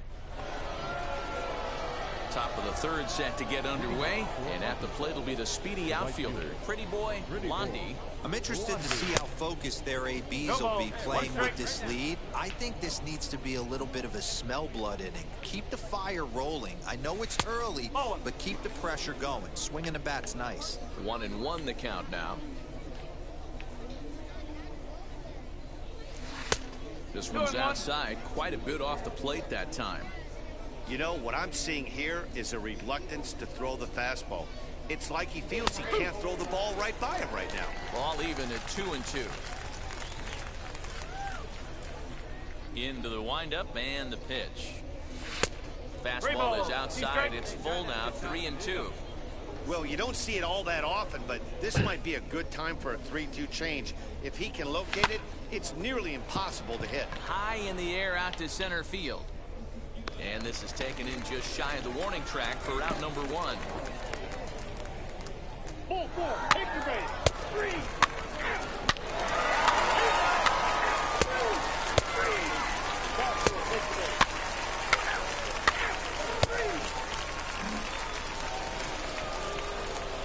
Top of the 3rd set to get underway, and at the plate will be the speedy outfielder, Pretty Boy Blondie. I'm interested to see how focused their ABs will be playing with this lead. I think this needs to be a little bit of a smell blood inning. Keep the fire rolling. I know it's early, but keep the pressure going. Swinging the bat's nice. 1-1 the count now. This one's outside, quite a bit off the plate that time. You know, what I'm seeing here is a reluctance to throw the fastball. It's like he feels he can't throw the ball right by him right now. Ball even at 2-2. Into the windup and the pitch. Fastball is outside. It's full now, 3-2. Well, you don't see it all that often, but this might be a good time for a 3-2 change. If he can locate it, it's nearly impossible to hit. High in the air out to center field. And this is taken in just shy of the warning track for out number 1. Ball 4. Take the base. 3. Out. 3.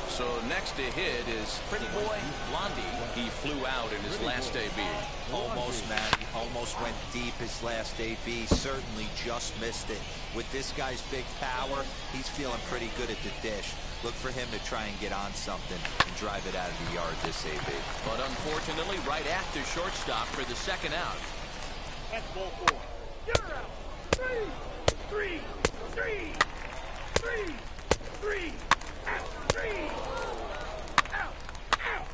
So next to hit is Pretty Boy Blondie. He flew out in his last AB. Almost, Matt. Almost went deep his last AB. Certainly just missed it. With this guy's big power, he's feeling pretty good at the dish. Look for him to try and get on something and drive it out of the yard this AB. But unfortunately, right after shortstop for the 2nd out. That's ball 4. You're out. 3. 3. 3. 3. 3. Out. 3. Out. Out.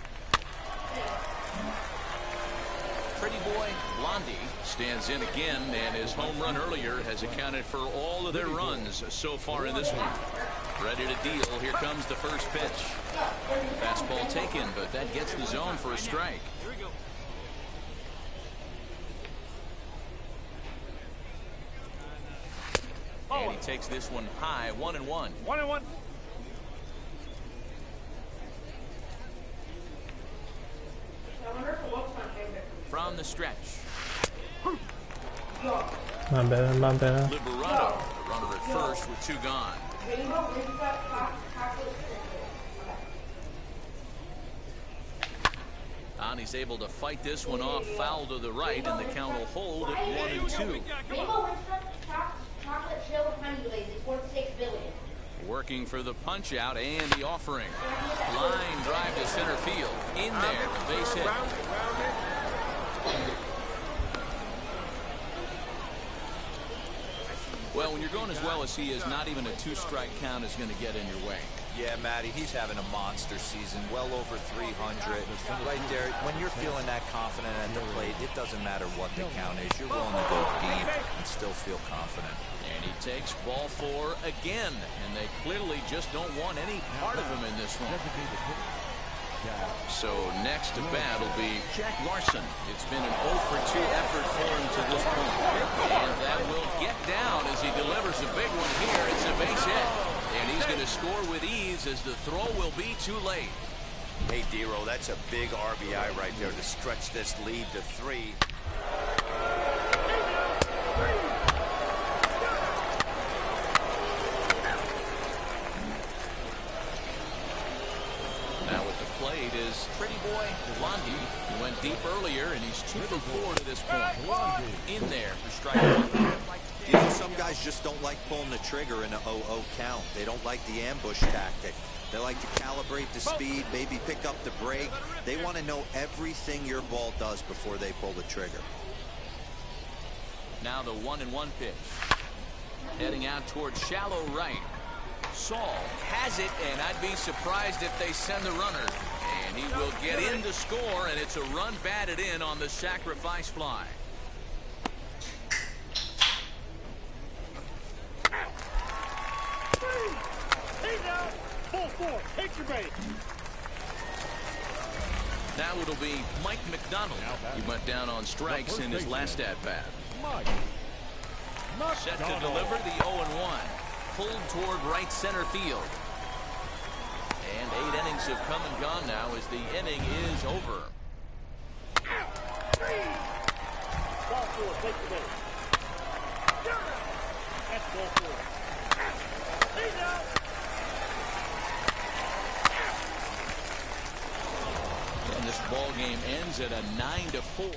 Pretty Boy Blondie stands in again, and his home run earlier has accounted for all of their runs so far in this one. Ready to deal. Here comes the first pitch. Fastball taken, but that gets the zone for a strike. Here we go. And he takes this one high, 1-1. 1-1. From the stretch. My bad, my bad. Liberato, the runner at first with 2 gone. And he's able to fight this one off, foul to the right, and the count will hold at 1-2. Working for the punch out and the offering. Line drive to center field. In there, base hit. Well, when you're going as well as he is, not even a 2-strike count is going to get in your way. Yeah, Matty, he's having a monster season, well over 300. Right there, when you're feeling that confident at the plate, it doesn't matter what the count is. You're willing to go deep and still feel confident. And he takes ball 4 again, and they clearly just don't want any part of him in this one. So next to bat will be Jack Larson. It's been an 0 for 2 effort for him to this point. And that will get down as he delivers a big one here. It's a base hit. And he's going to score with ease as the throw will be too late. Hey, Dero, that's a big RBI right there to stretch this lead to 3. Now at the plate is Pretty Boy Blondie. He went deep earlier, and he's 2 for 4 to this point. In there for strike 1. You know, some guys just don't like pulling the trigger in a 0-0 count. They don't like the ambush tactic. They like to calibrate the speed, maybe pick up the brake. They want to know everything your ball does before they pull the trigger. Now the 1-1 pitch. Heading out towards shallow right. Saul has it, and I'd be surprised if they send the runner. And he will get in to score, and it's a run batted in on the sacrifice fly. Ball 4, take your bait. Now it'll be Mike McDonald. He went down on strikes in his last at-bat. Set to deliver the 0-1. Pulled toward right center field. And 8 innings have come and gone now as the inning is over. Ball 4, take your bait. That's ball 4. Lead out. And this ball game ends at a 9-4.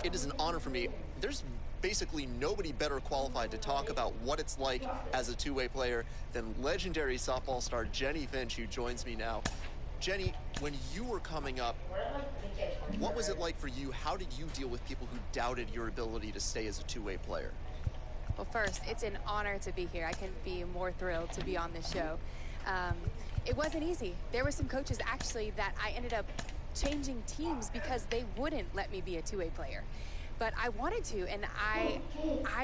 It is an honor for me. There's basically nobody better qualified to talk about what it's like as a two-way player than legendary softball star Jenny Finch, who joins me now. Jenny, when you were coming up, what was it like for you? How did you deal with people who doubted your ability to stay as a two-way player? Well, first, it's an honor to be here. I couldn't be more thrilled to be on this show. It wasn't easy. There were some coaches, actually, that I ended up changing teams because they wouldn't let me be a two-way player. But I wanted to, and I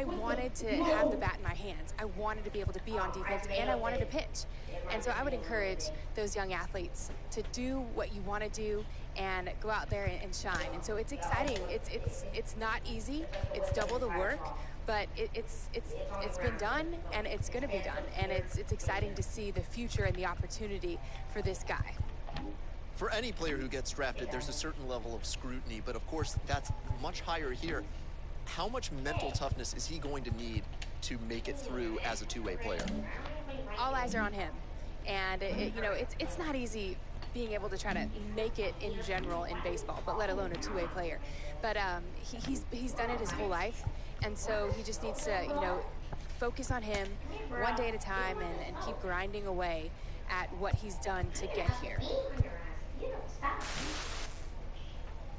wanted to have the bat in my hands. I wanted to be able to be on defense, and I wanted to pitch. And so I would encourage those young athletes to do what you want to do and go out there and shine. And so it's exciting. It's not easy. It's double the work, but it's been done, and it's going to be done. And it's exciting to see the future and the opportunity for this guy. For any player who gets drafted, there's a certain level of scrutiny, but of course that's much higher here. How much mental toughness is he going to need to make it through as a two-way player? All eyes are on him, and it's not easy being able to try to make it in general in baseball, but let alone a two-way player. But he's done it his whole life, and so he just needs to focus on him one day at a time and keep grinding away at what he's done to get here. You don't stop.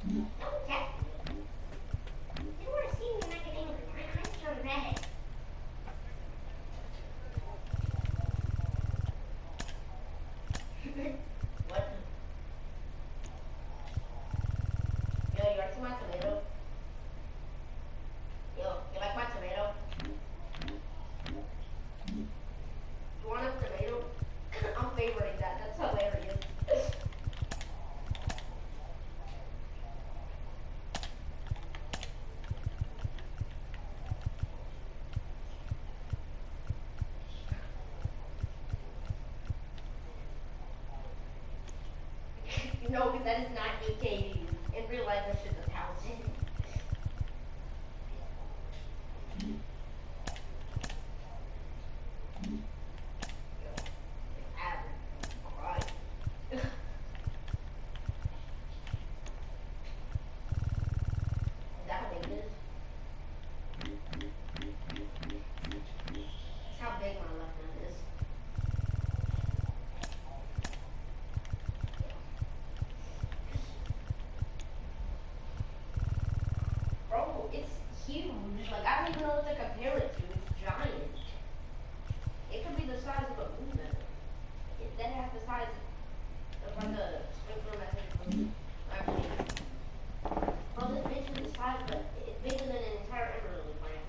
Okay. You want to see me make it angry. I'm so mad. What? Yo, you are too much little. that is not 8K. In real life, that's just 1,000. Like, I don't even know what to compare it to. It's giant. It could be the size of a movement. That has the size of like a sprinkler method. Actually, bro, this bitch is the size, but it's bigger than an entire emerald plant.